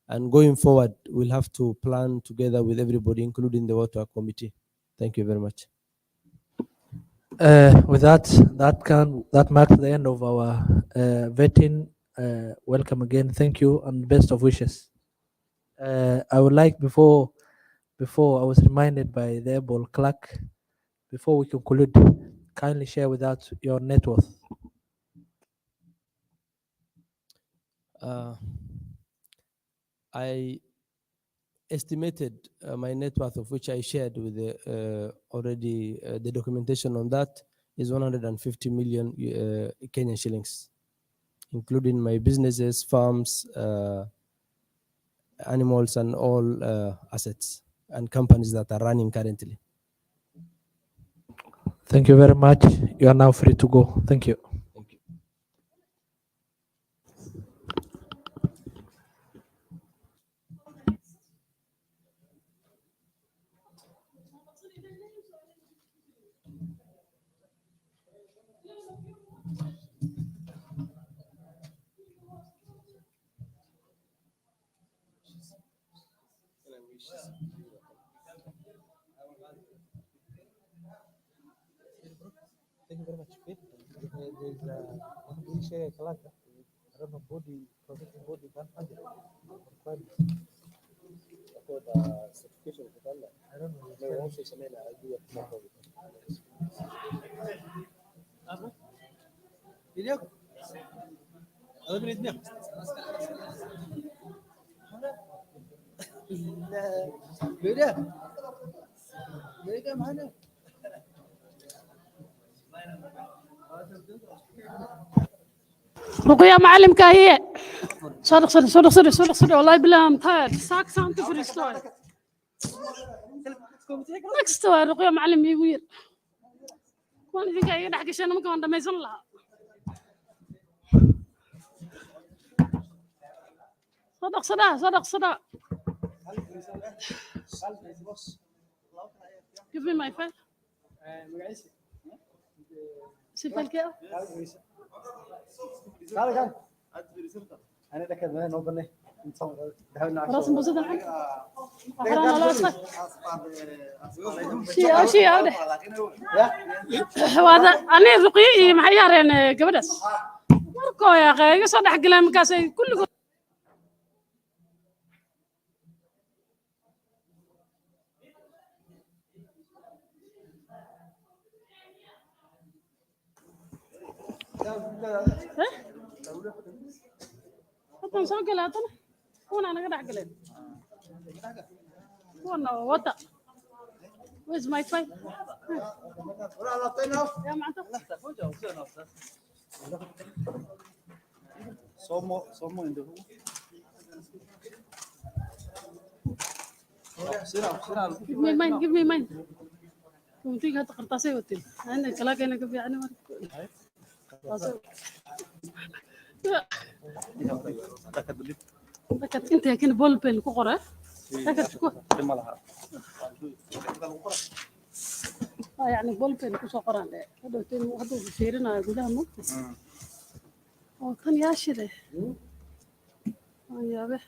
And going forward, we'll have to plan together with everybody, including the water committee. Thank you very much. With that marks the end of our vetting. Welcome again. Thank you and best of wishes. I would like, before I was reminded by the able clerk, before we conclude, kindly share with us your net worth. I estimated my net worth, of which I shared with already the documentation on that, is 150 million Kenyan shillings, including my businesses, farms, animals, and all assets and companies that are running currently. Thank you very much. You are now free to go. Thank you. Thank you. Thank you very much. There's one wheelchair, I don't know, body, protecting body, رقية معلم كهية صدق والله بالله متهيأ ساك سانت في الستوري next رقية معلم يوير وانا في كهية دحق شيء ممكن عندما يزن لها صدق give me my file سيفال كده أنا ذكرت ما نوبني خلاص نبص الحين أخرنا لا أصلا شيء هذا وهذا أنا رقية محيارين قبلس مركو يا أخي يصدق حق لهم كاسي كل Atau saya kelihatan, mana anak dah kelihatan. Mana what? Where's my file? Ya mantap. Somo indo. Give me mine. Kamu tiga kertasnya betul. Anda kalau kena kebiasaan mana? Dekat انت كان بول بين كقرة dekat شكو يعني بول بين كسقران ده هذا تين هذا بيشيرنا كده مو أو كان ياشره يا به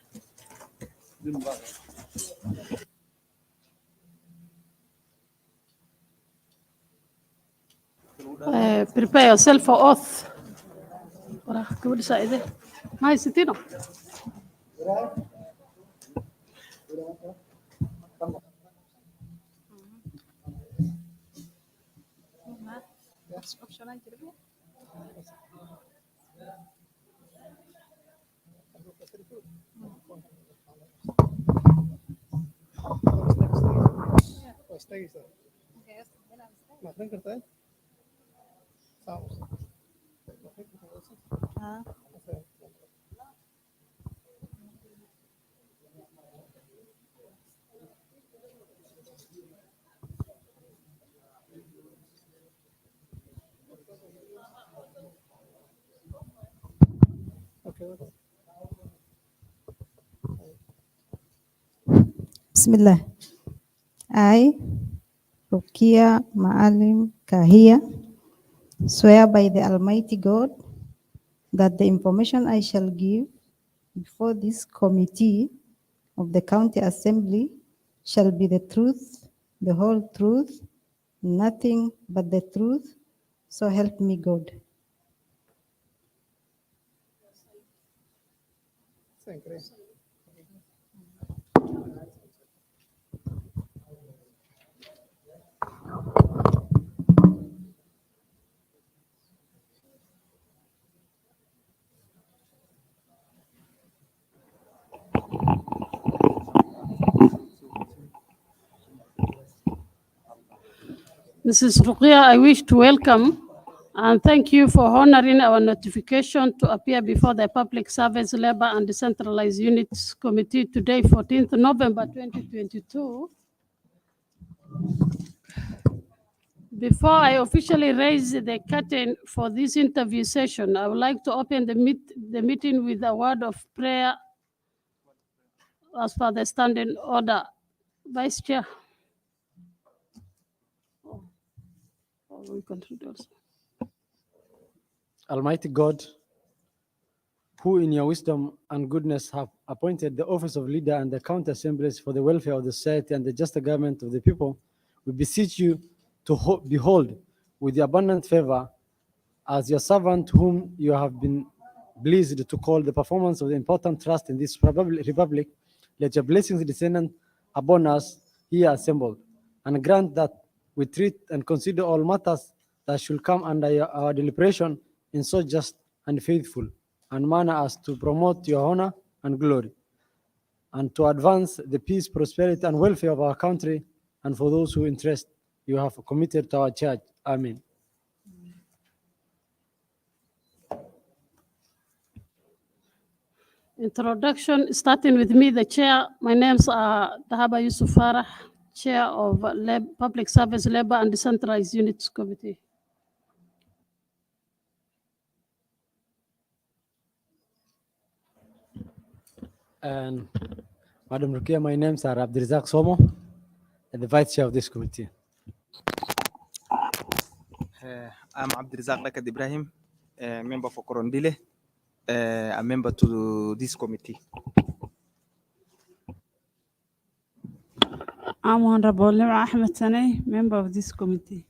prepare yourself for oath. Ora, كم ساعة ما هي ستينة. Bismillah. I, Rukia Maalim Kahia, swear by the Almighty God that the information I shall give before this committee of the County Assembly shall be the truth, the whole truth, nothing but the truth, so help me God. Mrs. Ruqya, I wish to welcome and thank you for honoring our notification to appear before the Public Service Labor and Decentralized Units Committee today, 14th November 2022. Before I officially raise the curtain for this interview session, I would like to open the meeting with a word of prayer as per the standing order. Vice Chair. We continue also. Almighty God, who in your wisdom and goodness have appointed the office of leader and the county assemblies for the welfare of the society and the just government of the people, we beseech you to behold with the abundant favor as your servant whom you have been pleased to call the performance of the important trust in this republic Let your blessings descend upon us here assembled, and grant that we treat and consider all matters that should come under our deliberation in so just and faithful and manner as to promote your honor and glory, and to advance the peace, prosperity, and welfare of our country, and for those who interest you have committed to our church. Amen. Introduction, starting with me, the chair. My name's Dahaba Yusuf Farah, chair of Public Service, Labor and Decentralized Units Committee. And Madam Rukia, my name's Abdirizak Somo, and the vice chair of this committee. I'm Abdirizak Lakad Ibrahim, a member for Korondile, a member to this committee. I'm Honorable Lima Ahmed Saneh, member of this committee.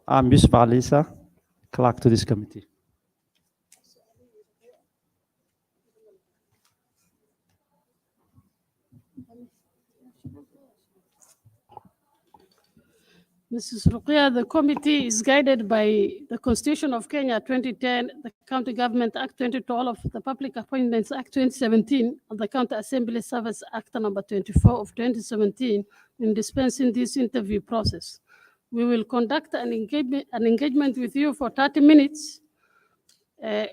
I'm Yusuf Alisa, clerk to this committee. Mrs. Ruqia, the committee is guided by the Constitution of Kenya 2010, the County Government Act 2012, the Public Appointments Act 2017, and the County Assembly Service Act number 24 of 2017 in dispensing this interview process. We will conduct an engagement with you for 30 minutes,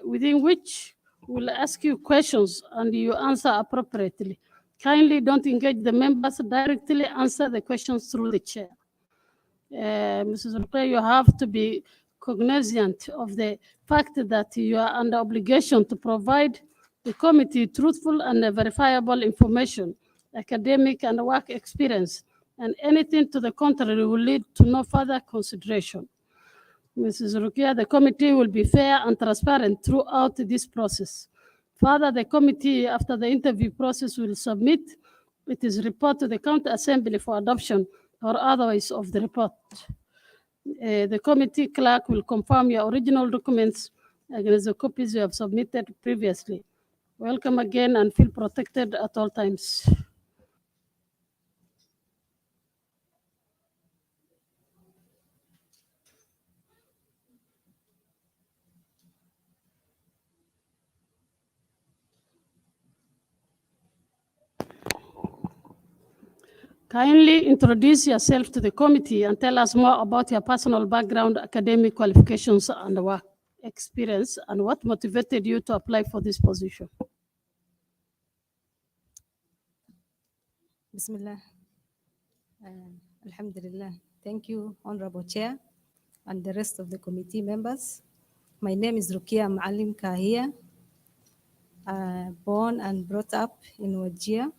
within which we'll ask you questions and you answer appropriately. Kindly don't engage the members directly, answer the questions through the chair. Mrs. Ruqayya, you have to be cognizant of the fact that you are under obligation to provide the committee truthful and verifiable information, academic and work experience, and anything to the contrary will lead to no further consideration. Mrs. Ruqayya, the committee will be fair and transparent throughout this process. Further, the committee, after the interview process, will submit its report to the County Assembly for adoption or otherwise of the report. The committee clerk will confirm your original documents against the copies you have submitted previously. Welcome again and feel protected at all times. Kindly introduce yourself to the committee and tell us more about your personal background, academic qualifications, and work experience, and what motivated you to apply for this position. Bismillah. Alhamdulillah. Thank you, Honorable Chair, and the rest of the committee members. My name is Rukia Maalim Kahia, born and brought up in Wajir,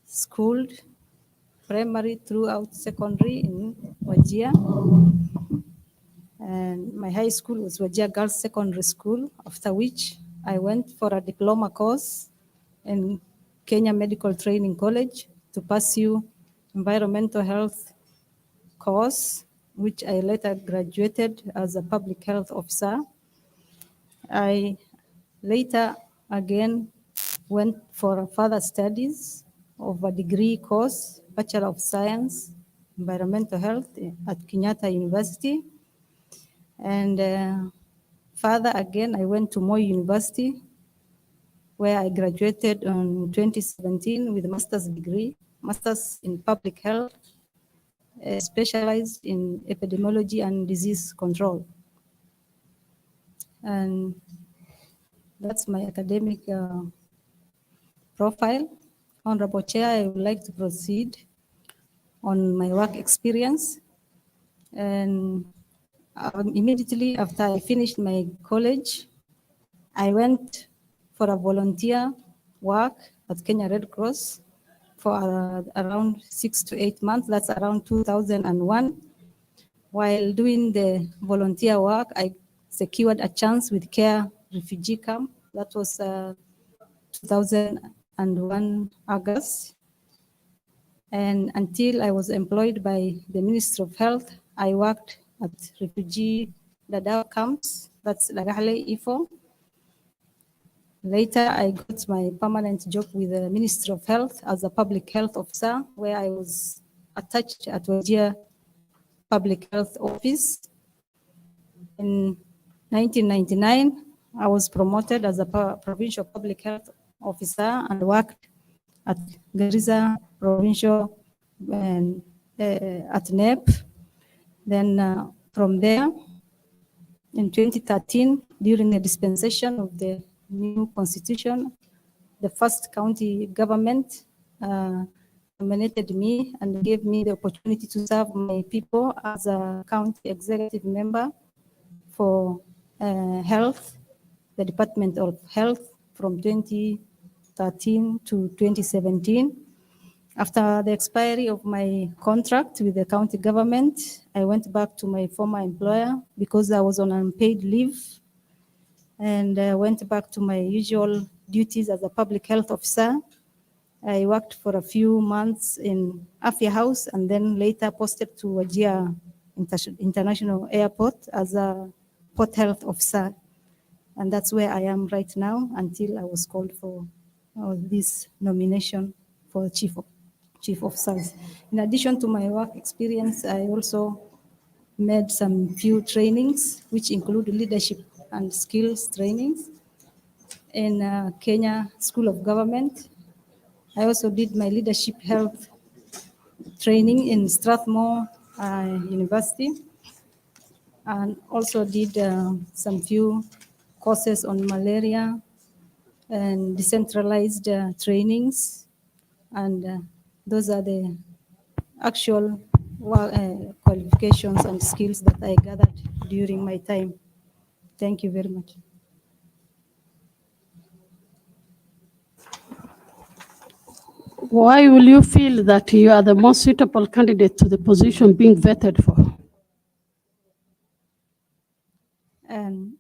schooled primary throughout secondary in Wajir. And my high school was Wajir Girls Secondary School, after which I went for a diploma course in Kenya Medical Training College to pursue environmental health course, which I later graduated as a public health officer. I later again went for further studies of a degree course, Bachelor of Science, Environmental Health at Kenyatta University. And further again, I went to Moi University, where I graduated in 2017 with a master's degree, master's in public health, specialized in epidemiology and disease control. And that's my academic profile. Honorable Chair, I would like to proceed on my work experience. And immediately after I finished my college, I went for a volunteer work at Kenya Red Cross for around 6 to 8 months. That's around 2001. While doing the volunteer work, I secured a chance with Care Refugee Camp. That was 2001 August. And until I was employed by the Ministry of Health I worked at refugee Dadaab camps, that's Lagahle Ifo. Later, I got my permanent job with the Ministry of Health as a public health officer, where I was attached at Wajir Public Health Office. In 1999, I was promoted as a provincial public health officer and worked at Garissa Provincial and at NEP. Then from there, in 2013, during the dispensation of the new constitution, the first county government nominated me and gave me the opportunity to serve my people as a county executive member for health, the Department of Health from 2013 to 2017. After the expiry of my contract with the county government, I went back to my former employer because I was on unpaid leave, and went back to my usual duties as a public health officer. I worked for a few months in Afia House and then later posted to Wajir International Airport as a port health officer. And that's where I am right now until I was called for this nomination for chief officers. In addition to my work experience, I also made some few trainings, which include leadership and skills trainings in Kenya School of Government. I also did my leadership health training in Strathmore University, and also did some few courses on malaria and decentralized trainings. And those are the actual qualifications and skills that I gathered during my time. Thank you very much. Why will you feel that you are the most suitable candidate to the position being vetted for? And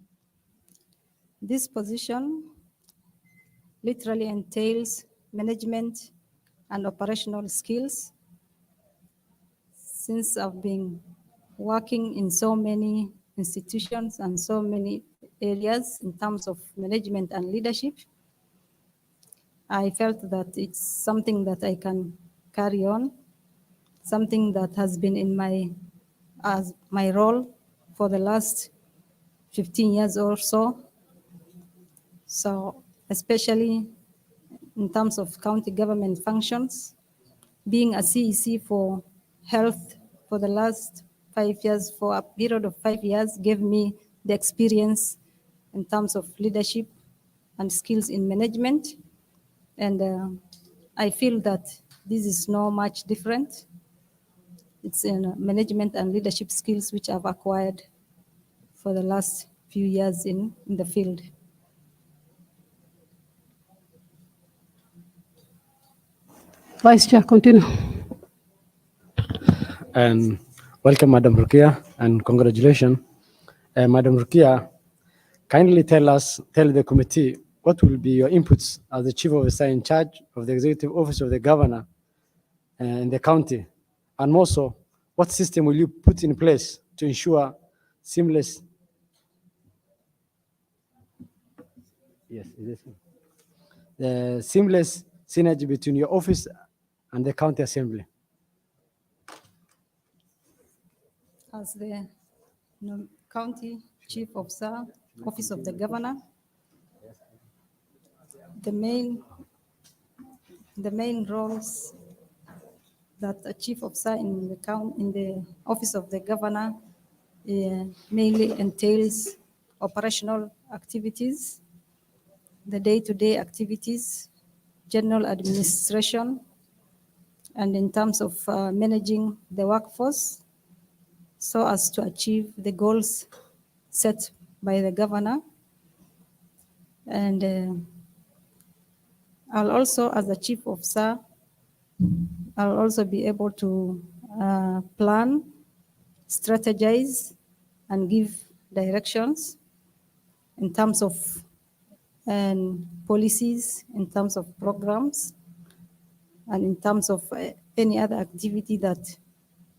this position literally entails management and operational skills. Since I've been working in so many institutions and so many areas in terms of management and leadership, I felt that it's something that I can carry on, something that has been in my role for the last 15 years or so. So especially in terms of county government functions, being a CEC for health for the last 5 years, for a period of 5 years, gave me the experience in terms of leadership and skills in management. And I feel that this is no much different. It's in management and leadership skills which I've acquired for the last few years in the field. Vice Chair, continue. And welcome, Madam Rukia, and congratulations. Madam Rukia, kindly tell the committee what will be your inputs as the chief officer in charge of the executive office of the governor in the county, and also what system will you put in place to ensure seamless seamless synergy between your office and the county assembly? As the county chief officer, office of the governor, the main roles that a chief officer in the office of the governor mainly entails operational activities, the day-to-day activities, general administration, and in terms of managing the workforce so as to achieve the goals set by the governor. And I'll also, as a chief officer, I'll also be able to plan, strategize, and give directions in terms of policies, in terms of programs, and in terms of any other activity that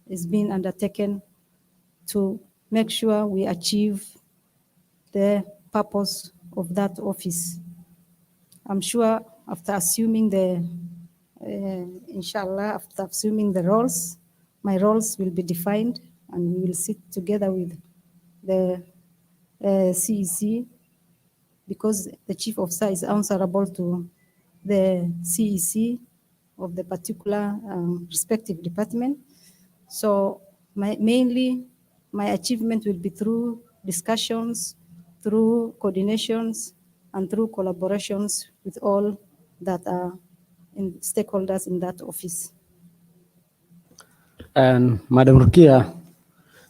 is being undertaken to make sure we achieve the purpose of that office. I'm sure after assuming inshallah, after assuming the roles, my roles will be defined and we will sit together with the CEC, because the chief officer is answerable to the CEC of the particular respective department. So mainly my achievement will be through discussions, through coordinations, and through collaborations with all that are stakeholders in that office. And Madam Rukia,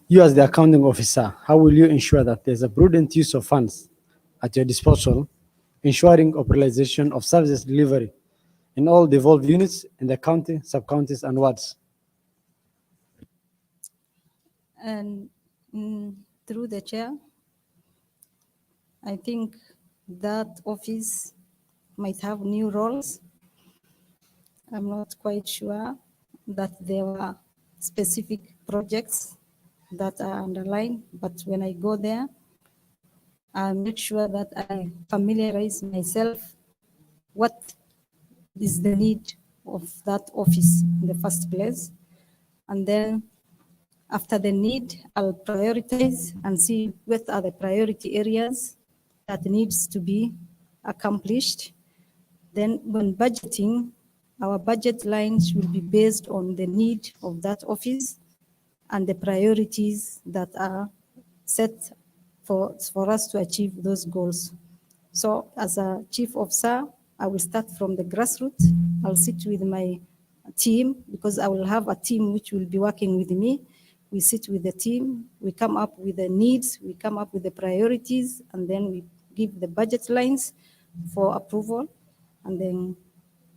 you as the accounting officer, how will you ensure that there's a prudent use of funds at your disposal, ensuring operationalization of services delivery in all devolved units in the county, sub-counties, and wards? And through the chair, I think that office might have new roles. I'm not quite sure that there were specific projects that are underlined, but when I go there, I make sure that I familiarize myself what is the need of that office in the first place. And then after the need, I'll prioritize and see what are the priority areas that needs to be accomplished. Then when budgeting, our budget lines will be based on the need of that office and the priorities that are set for us to achieve those goals. So as a chief officer, I will start from the grassroots. I'll sit with my team, because I will have a team which will be working with me. We sit with the team, we come up with the needs, we come up with the priorities, and then we give the budget lines for approval. And then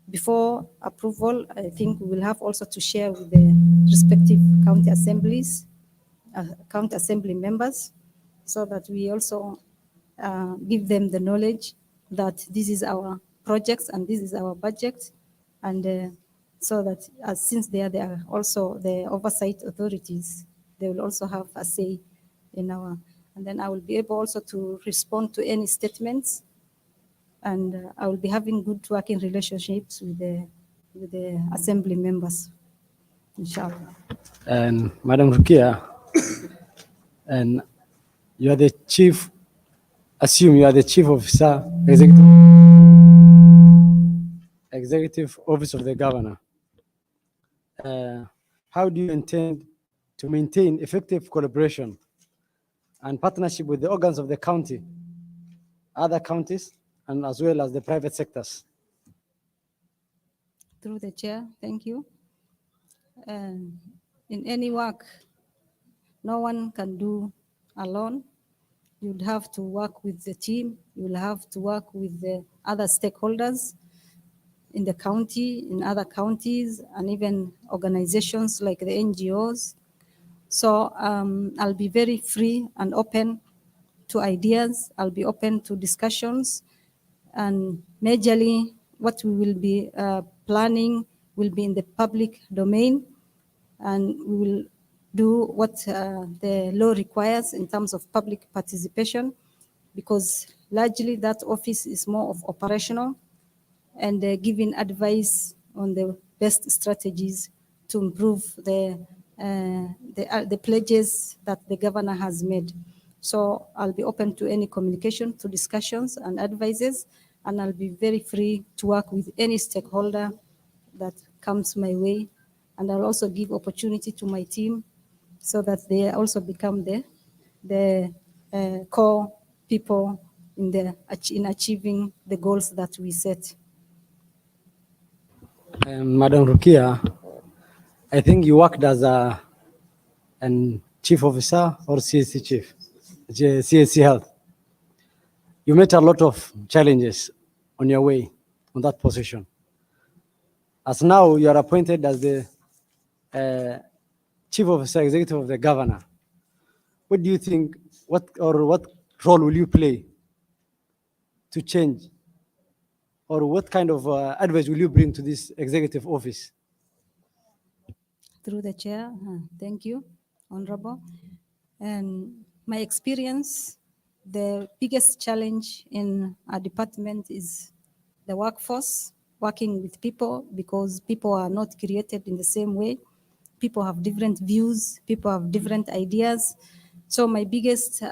before approval, I think we will have also to share with the respective county assemblies, county assembly members, so that we also give them the knowledge that this is our projects and this is our budget. And so that since they are also the oversight authorities, they will also have a say in our, and then I will be able also to respond to any statements, and I will be having good working relationships with the assembly members, inshallah. And Madam Rukia, and you are the chief, assume you are the chief officer, executive office of the governor. How do you intend to maintain effective collaboration and partnership with the organs of the county, other counties, and as well as the private sectors? Through the chair, thank you. In any work, no one can do alone. You'd have to work with the team. You'll have to work with the other stakeholders in the county, in other counties, and even organizations like the NGOs. So I'll be very free and open to ideas. I'll be open to discussions. And majorly, what we will be planning will be in the public domain. And we will do what the law requires in terms of public participation, because largely that office is more of operational and giving advice on the best strategies to improve the pledges that the governor has made. So I'll be open to any communication, to discussions and advices, and I'll be very free to work with any stakeholder that comes my way. And I'll also give opportunity to my team so that they also become the core people in achieving the goals that we set. Madam Rukia, I think you worked as a chief officer or CSC chief, CSC Health. You met a lot of challenges on your way on that position. As now you are appointed as the chief officer executive of the governor, what do you think, what role will you play to change, or what kind of advice will you bring to this executive office? Through the chair, thank you, Honorable. And my experience, the biggest challenge in our department is the workforce, working with people, because people are not created in the same way. People have different views, people have different ideas. So my biggest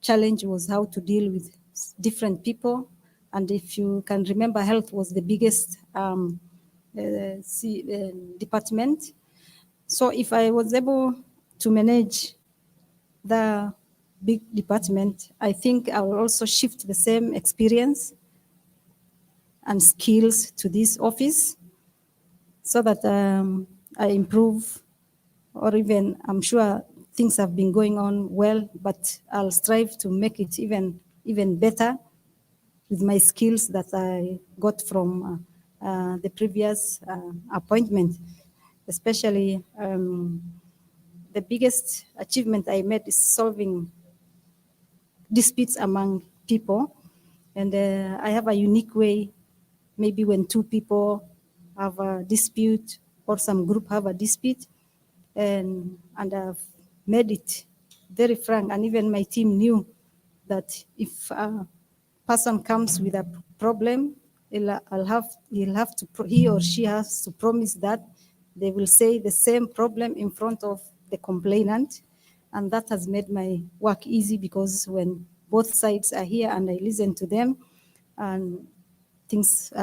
challenge was how to deal with different people. And if you can remember, health was the biggest department. So if I was able to manage the big department, I think I will also shift the same experience and skills to this office so that I improve, or even I'm sure things have been going on well, but I'll strive to make it even better with my skills that I got from the previous appointment. Especially the biggest achievement I made is solving disputes among people. And I have a unique way, maybe when two people have a dispute or some group have a dispute, and I've made it very frank, and even my team knew that if a person comes with a problem, he or she has to promise that they will say the same problem in front of the complainant. And that has made my work easy, because when both sides are here and I listen to them, and things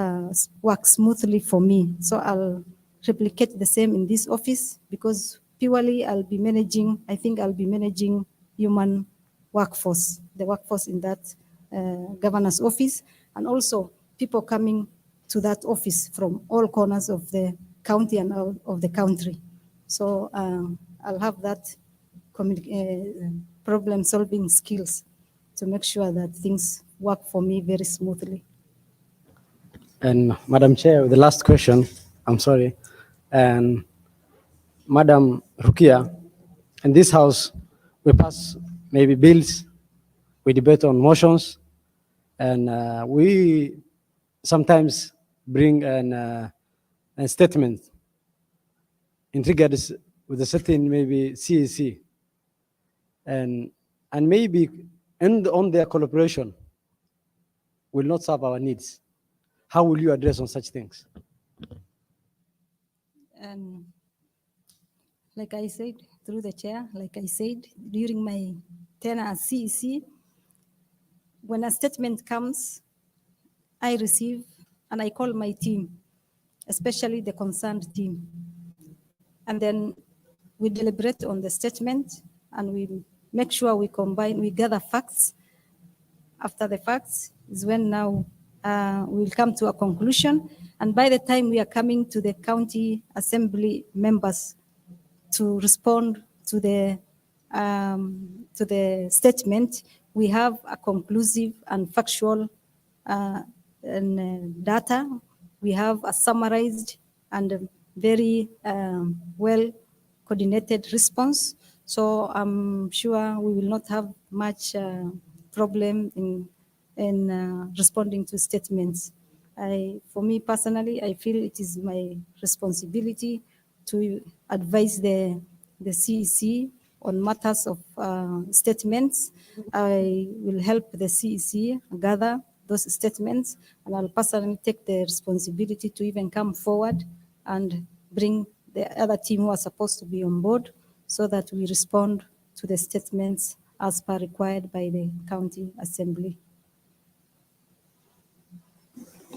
work smoothly for me. So I'll replicate the same in this office, because purely I think I'll be managing human workforce, the workforce in that governor's office, and also people coming to that office from all corners of the county and of the country. So I'll have that problem-solving skills to make sure that things work for me very smoothly. And Madam Chair, the last question, I'm sorry. And Madam Rukia, in this house, we pass maybe bills, we debate on motions, and we sometimes bring a statement in regards with a certain maybe CEC, and maybe on their collaboration will not serve our needs. How will you address on such things? And like I said, through the chair, like I said, during my tenure as CEC, when a statement comes, I receive and I call my team, especially the concerned team. And then we deliberate on the statement and we make sure we gather facts. After the facts is when now we'll come to a conclusion. And by the time we are coming to the county assembly members to respond to the statement, we have a conclusive and factual data. We have a summarized and very well coordinated response. So I'm sure we will not have much problem in responding to statements. For me personally, I feel it is my responsibility to advise the CEC on matters of statements. I will help the CEC gather those statements, and I'll personally take the responsibility to even come forward and bring the other team who are supposed to be on board, so that we respond to the statements as per required by the county assembly.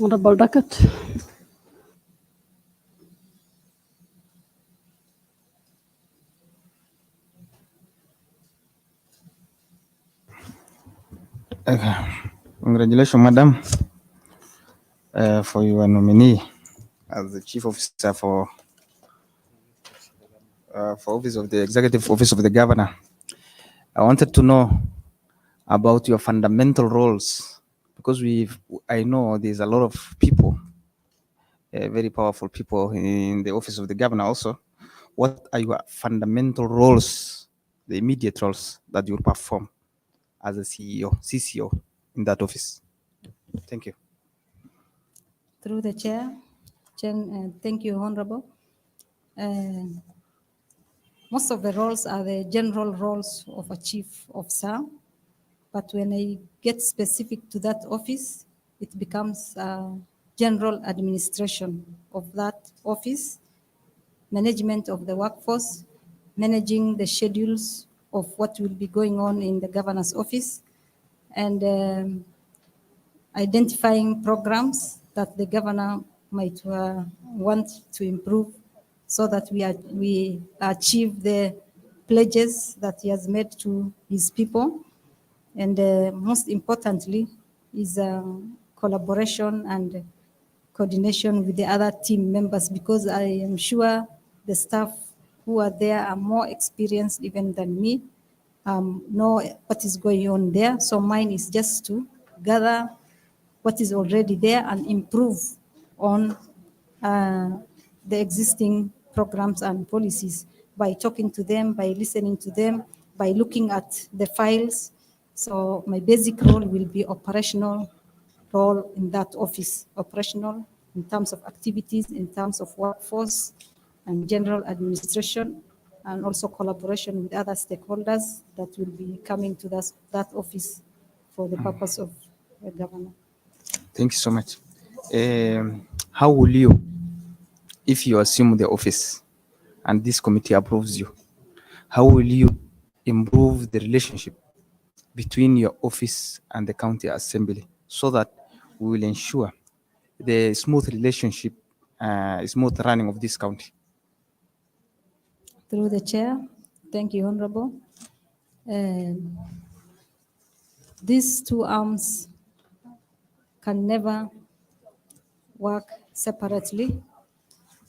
Honorable Duckett. Congratulations, Madam, for your nominee as the Chief Officer for Office of the Executive Office of the Governor. I wanted to know about your fundamental roles, because I know there's a lot of people, very powerful people in the Office of the Governor also. What are your fundamental roles, the immediate roles that you perform as a CCO in that office? Thank you. Through the chair, thank you, Honorable. most of the roles are the general roles of a chief officer, but when I get specific to that office, it becomes general administration of that office, management of the workforce, managing the schedules of what will be going on in the governor's office, and identifying programs that the governor might want to improve so that we achieve the pledges that he has made to his people. And most importantly is collaboration and coordination with the other team members, because I am sure the staff who are there are more experienced even than me, know what is going on there. So mine is just to gather what is already there and improve on the existing programs and policies by talking to them, by listening to them, by looking at the files. So my basic role will be operational role in that office, operational in terms of activities, in terms of workforce and general administration, and also collaboration with other stakeholders that will be coming to that office for the purpose of the governor. Thank you so much. How will you, if you assume the office and this committee approves you, how will you improve the relationship between your office and the county assembly so that we will ensure the smooth relationship, smooth running of this county? Through the chair, thank you, Honorable. These two arms can never work separately.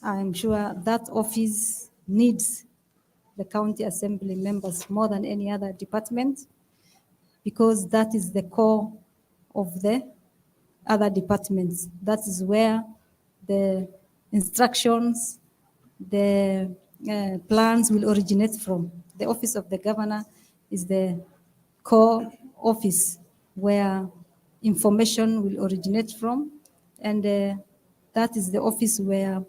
I'm sure that office needs the county assembly members more than any other department, because that is the core of the other departments. That is where the instructions, the plans will originate from. The office of the governor is the core office where information will originate from, and that is the office where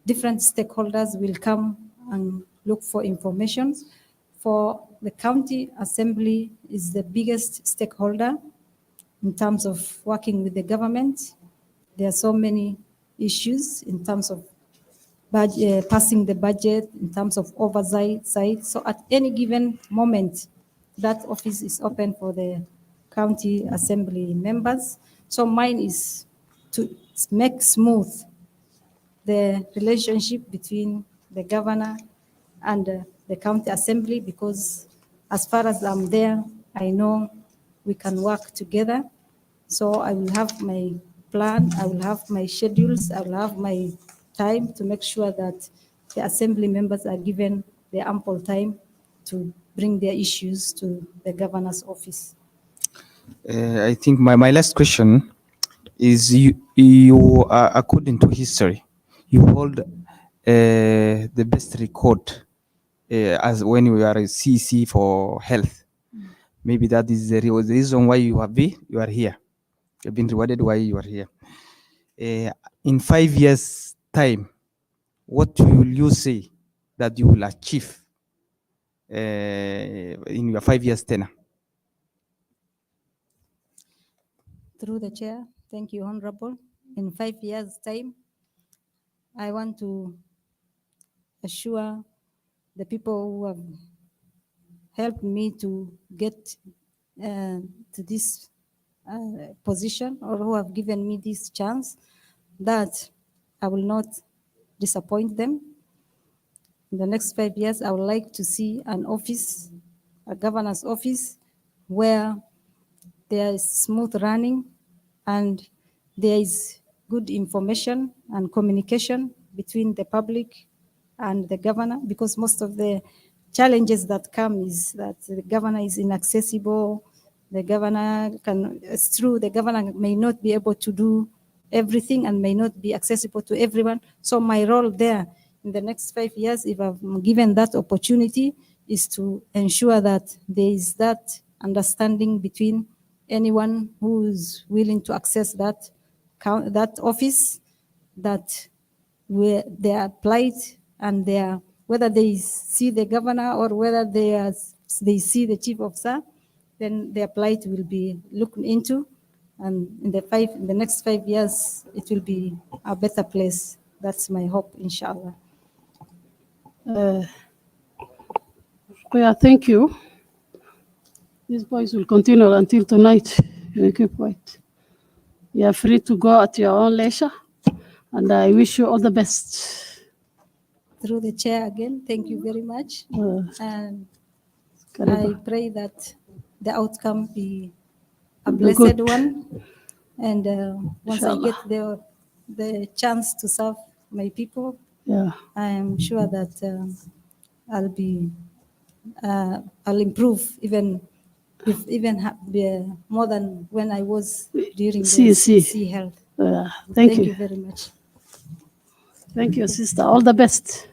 different stakeholders will come and look for information. For the county assembly is the biggest stakeholder in terms of working with the government. There are so many issues in terms of passing the budget, in terms of oversight. So at any given moment, that office is open for the county assembly members. So mine is to make smooth the relationship between the governor and the county assembly, because as far as I'm there, I know we can work together. So I will have my plan, I will have my schedules, I will have my time to make sure that the assembly members are given the ample time to bring their issues to the governor's office. I think my last question is you according to history, you hold the best record as when you are a CC for health. Maybe that is the reason why you are here. You've been rewarded why you are here. In 5 years' time, what will you say that you will achieve in your 5 years tenure? Through the chair, thank you, Honorable. In 5 years' time, I want to assure the people who have helped me to get to this position, or who have given me this chance, that I will not disappoint them. In the next 5 years, I would like to see an office, a governor's office, where there is smooth running and there is good information and communication between the public and the governor, because most of the challenges that come is that the governor is inaccessible. The governor it's true, the governor may not be able to do everything and may not be accessible to everyone. So my role there in the next 5 years, if I'm given that opportunity, is to ensure that there is that understanding between anyone who is willing to access that office, that their plight and their whether they see the governor or whether they see the chief of staff, then their plight will be looked into, and in the next 5 years, it will be a better place. That's my hope, inshallah. Yeah, thank you. These boys will continue until tonight. You keep quiet. You are free to go at your own leisure, and I wish you all the best. Through the chair again, thank you very much. And I Karibu. pray that the outcome be a Be blessed good. one. And once I Inshallah. get the chance to serve my people, Yeah. I am sure that I'll improve be more than when I was during the CC. CC health. Thank you. You very much. Thank you, sister. All the best.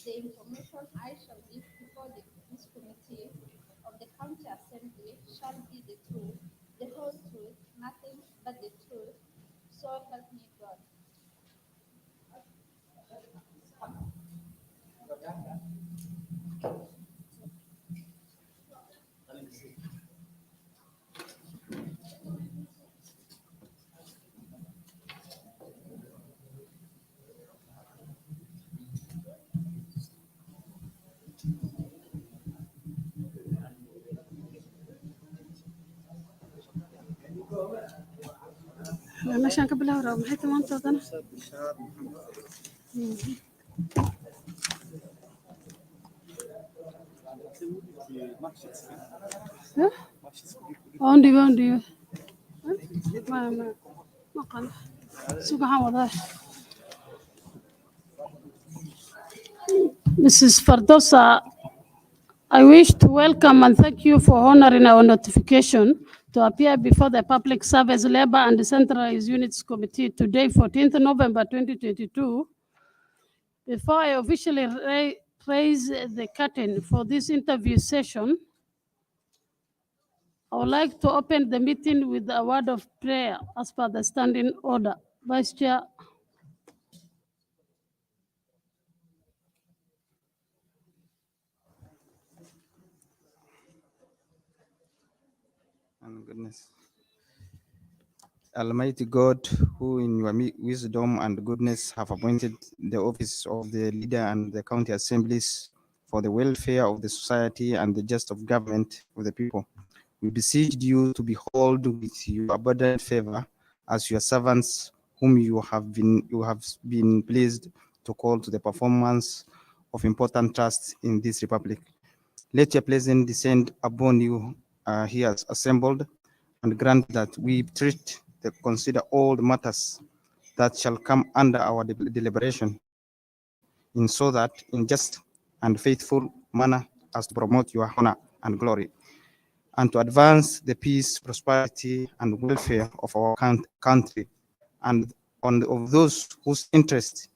The information I shall give before this committee of the county assembly shall be the truth, the whole truth, nothing but the truth. So help me God. meeshaan ka bilaawra maxay timaantoodana ondi maqan sugaxan wadaa Mrs. Fardosa, I wish to welcome and thank you for honoring our notification to appear before the Public Service Labor and Decentralized Units Committee today, 14th November 2022. Before I officially raise the curtain for this interview session, I would like to open the meeting with a word of prayer as per the standing order. Vice Chair. And goodness. Almighty God, who in your wisdom and goodness have appointed the office of the leader and the county assemblies for the welfare of the society and the justice of government of the people, we beseech you to behold with your abundant favor as your servants whom you have been pleased to call to the performance of important tasks in this republic. Let your blessing descend upon you here assembled, and grant that we consider all the matters that shall come under our deliberation, in so that in just and faithful manner as to promote your honor and glory, and to advance the peace, prosperity, and welfare of our country, and of those whose interest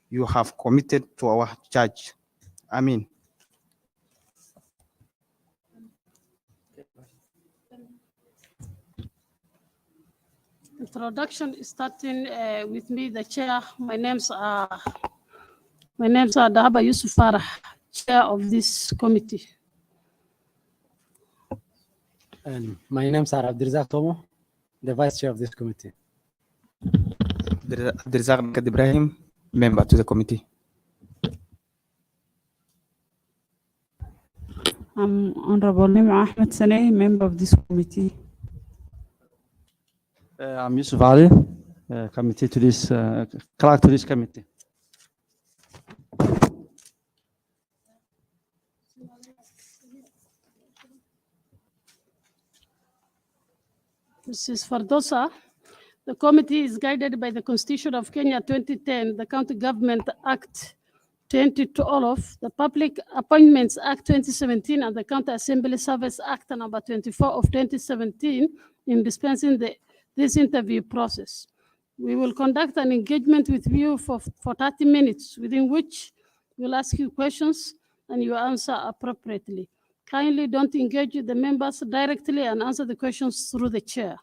you have committed to our church. Amen. Introduction is starting with me, the chair. My names are Dahaba Yusuf Farah, chair of this committee. And my name is Abdirizak Tomo, the vice chair of this committee. Abdirizak Bakad Ibrahim, member to the committee. I'm Honorable Nima Ahmed Saneh, member of this committee. I'm Yusuf Ali, committee to this, clerk to this committee. Mrs. Fardosa, the committee is guided by the Constitution of Kenya 2010, the County Government Act 2012, the Public Appointments Act 2017, and the County Assembly Service Act number 24 of 2017 in dispensing this interview process. We will conduct an engagement with you for 30 minutes, within which we'll ask you questions and you answer appropriately. Kindly don't engage the members directly and answer the questions through the chair.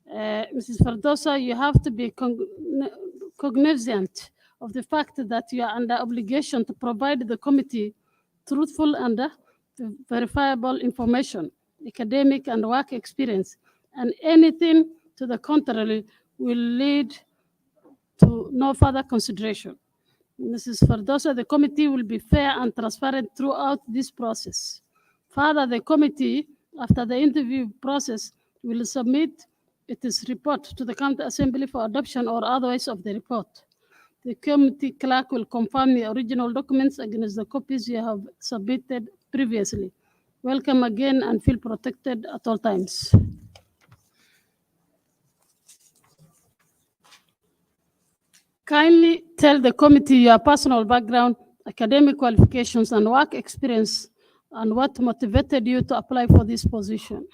Mrs. Fardosa, you have to be cognizant of the fact that you are under obligation to provide the committee truthful and verifiable information, academic and work experience, and anything to the contrary will lead to no further consideration. Mrs. Fardosa, the committee will be fair and transparent throughout this process. Further, the committee, after the interview process, will submit its report to the County Assembly for adoption or otherwise of the report. The committee clerk will confirm the original documents against the copies you have submitted previously. Welcome again and feel protected at all times. Kindly tell the committee your personal background, academic qualifications, and work experience, and what motivated you to apply for this position.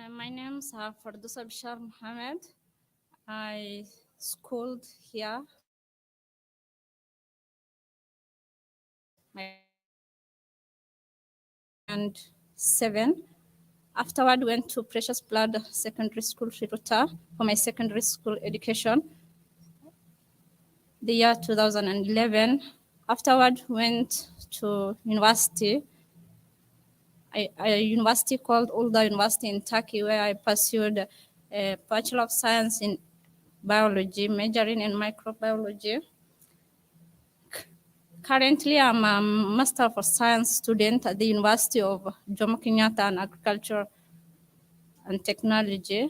My name is Fardosa Bishar Mohammed. I schooled here. And 7. Afterward, went to Precious Blood Secondary School, Shirota, for my secondary school education. The year 2011. Afterward, went to university. A university called Ulda University in Turkey, where I pursued a Bachelor of Science in Biology, majoring in microbiology. Currently, I'm a Master of Science student at the University of Jomo Kenyatta in Agriculture and Technology,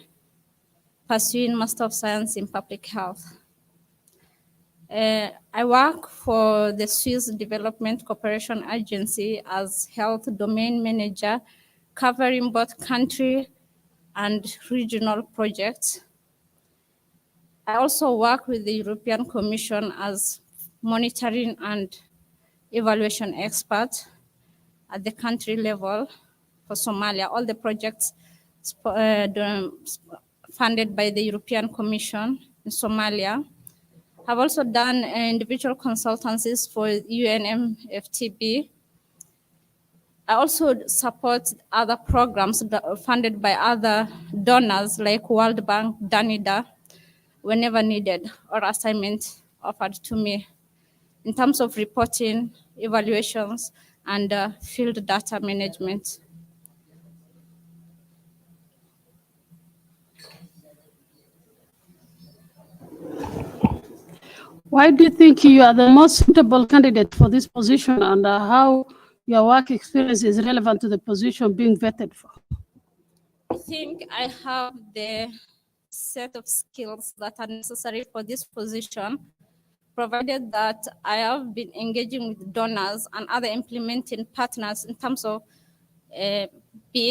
pursuing Master of Science in Public Health. I work for the Swiss Development Cooperation Agency as Health Domain Manager, covering both country and regional projects. I also work with the European Commission as monitoring and evaluation expert at the country level for Somalia. All the projects funded by the European Commission in Somalia. I've also done individual consultancies for UNMFTB. I also support other programs funded by other donors like World Bank, DANIDA, whenever needed or assignment offered to me in terms of reporting, evaluations, and field data management. Why do you think you are the most suitable candidate for this position, and how your work experience is relevant to the position being vetted for? I think I have the set of skills that are necessary for this position, provided that I have been engaging with donors and other implementing partners in terms of be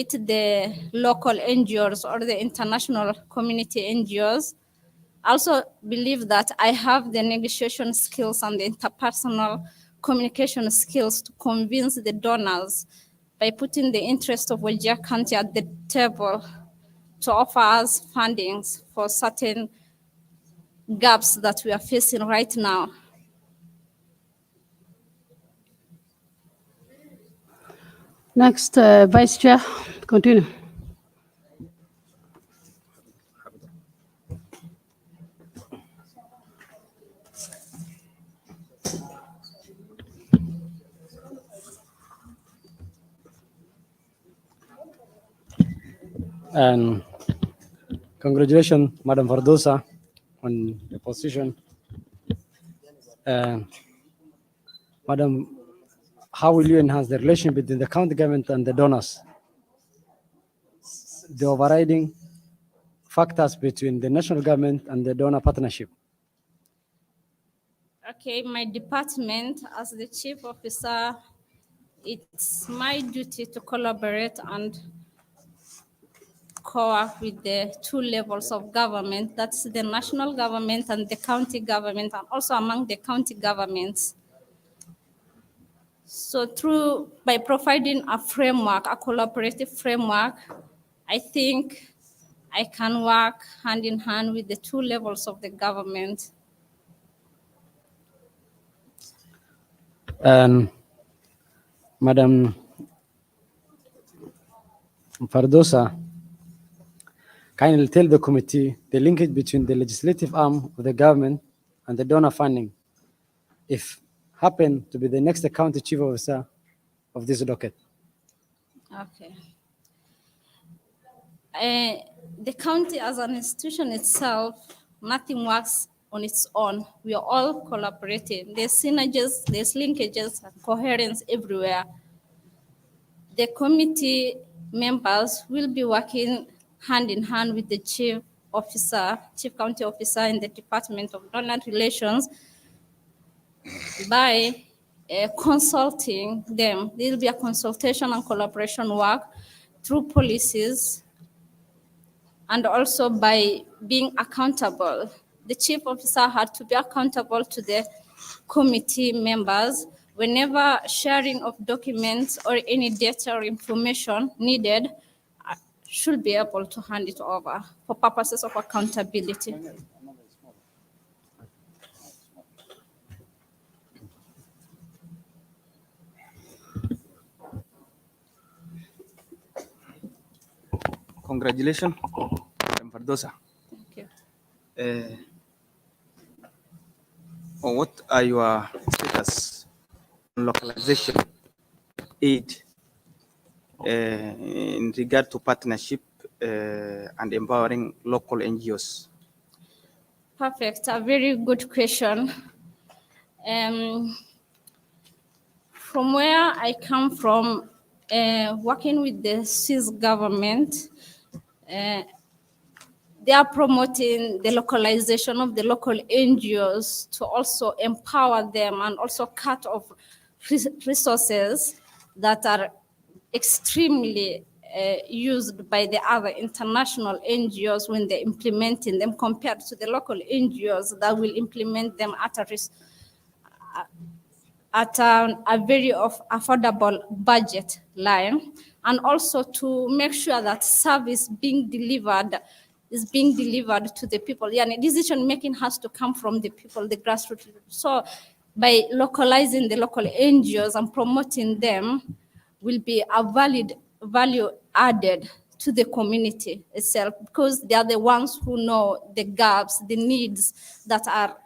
it the local NGOs or the international community NGOs. I also believe that I have the negotiation skills and the interpersonal communication skills to convince the donors by putting the interest of Wajir County at the table to offer us fundings for certain gaps that we are facing right now. Next, Vice Chair, continue. And congratulations, Madam Fardosa, on the position. Madam, how will you enhance the relation between the county government and the donors? The overriding factors between the national government and the donor partnership. Okay, my department, as the chief officer, it's my duty to collaborate and co-work with the two levels of government, that's the national government and the county government, and also among the county governments. So by providing a framework, a collaborative framework, I think I can work hand in hand with the two levels of the government. And Madam Fardosa, kindly tell the committee the linkage between the legislative arm of the government and the donor funding, if happen to be the next county chief officer of this docket. Okay. The county as an institution itself, nothing works on its own. We are all collaborating. There's synergies, there's linkages, and coherence everywhere. The committee members will be working hand in hand with the chief county officer in the Department of Donor Relations by consulting them. There will be a consultation and collaboration work through policies and also by being accountable. The chief officer had to be accountable to the committee members whenever sharing of documents or any data or information needed should be able to hand it over for purposes of accountability. Congratulations, Madam Fardosa. Thank you. What are your status on localization aid in regard to partnership and empowering local NGOs? Perfect, a very good question. From where I come from, working with the Swiss government, they are promoting the localization of the local NGOs to also empower them and also cut off resources that are extremely used by the other international NGOs when they're implementing them compared to the local NGOs that will implement them at a very affordable budget line, and also to make sure that service is being delivered to the people. Yeah, and decision making has to come from the people, the grassroots. So by localizing the local NGOs and promoting them will be a value added to the community itself, because they are the ones who know the gaps, the needs that are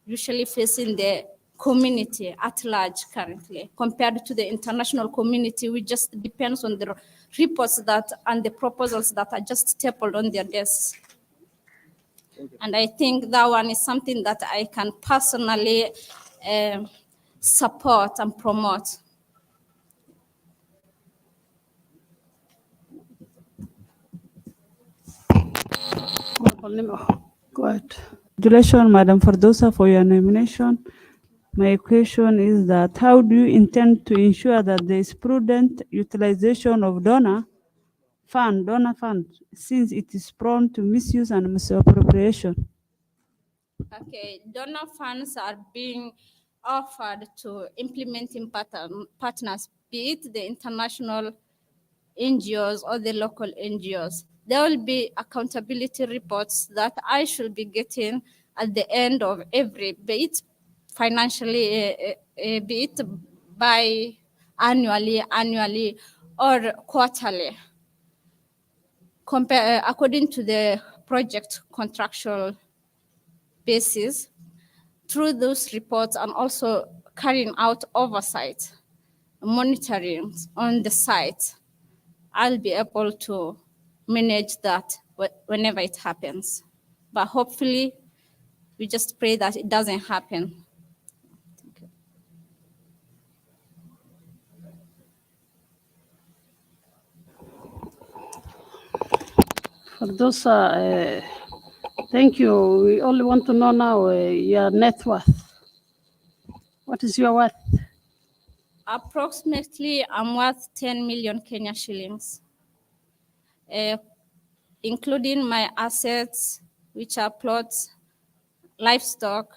usually facing the community at large currently, compared to the international community, which just depends on the reports and the proposals that are just stapled on their desks. And I think that one is something that I can personally support and promote. Go ahead. Congratulations, Madam Fardosa, for your nomination. My question is that how do you intend to ensure that there is prudent utilization of donor fund, since it is prone to misuse and misappropriation? Okay, donor funds are being offered to implementing partners, be it the international NGOs or the local NGOs. There will be accountability reports that I should be getting at the end of every, be it financially, be it annually, or quarterly, according to the project contractual basis. Through those reports and also carrying out oversight, monitoring on the site, I'll be able to manage that whenever it happens. But hopefully, we just pray that it doesn't happen. Fardosa, thank you. We only want to know now your net worth. What is your worth? Approximately, I'm worth 10 million Kenya shillings, including my assets, which are plots, livestock,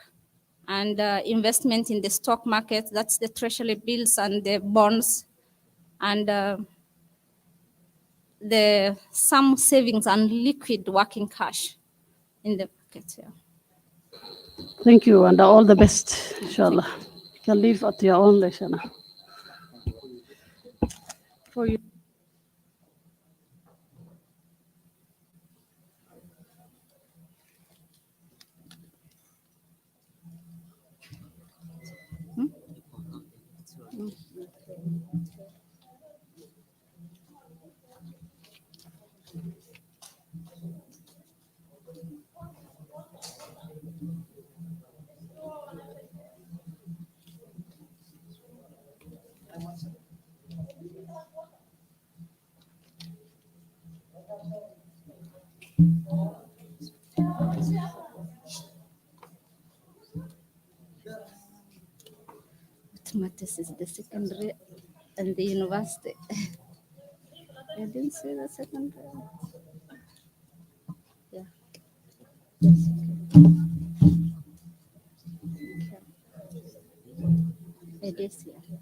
and investment in the stock market. That's the treasury bills and the bonds, and some savings and liquid working cash in the market. Yeah. Thank you, and all the best, inshallah. You can live at your own leisure now. For you. Mathematics is the secondary and the university. I didn't say the secondary. Yeah. Yes. Okay. It is, yeah.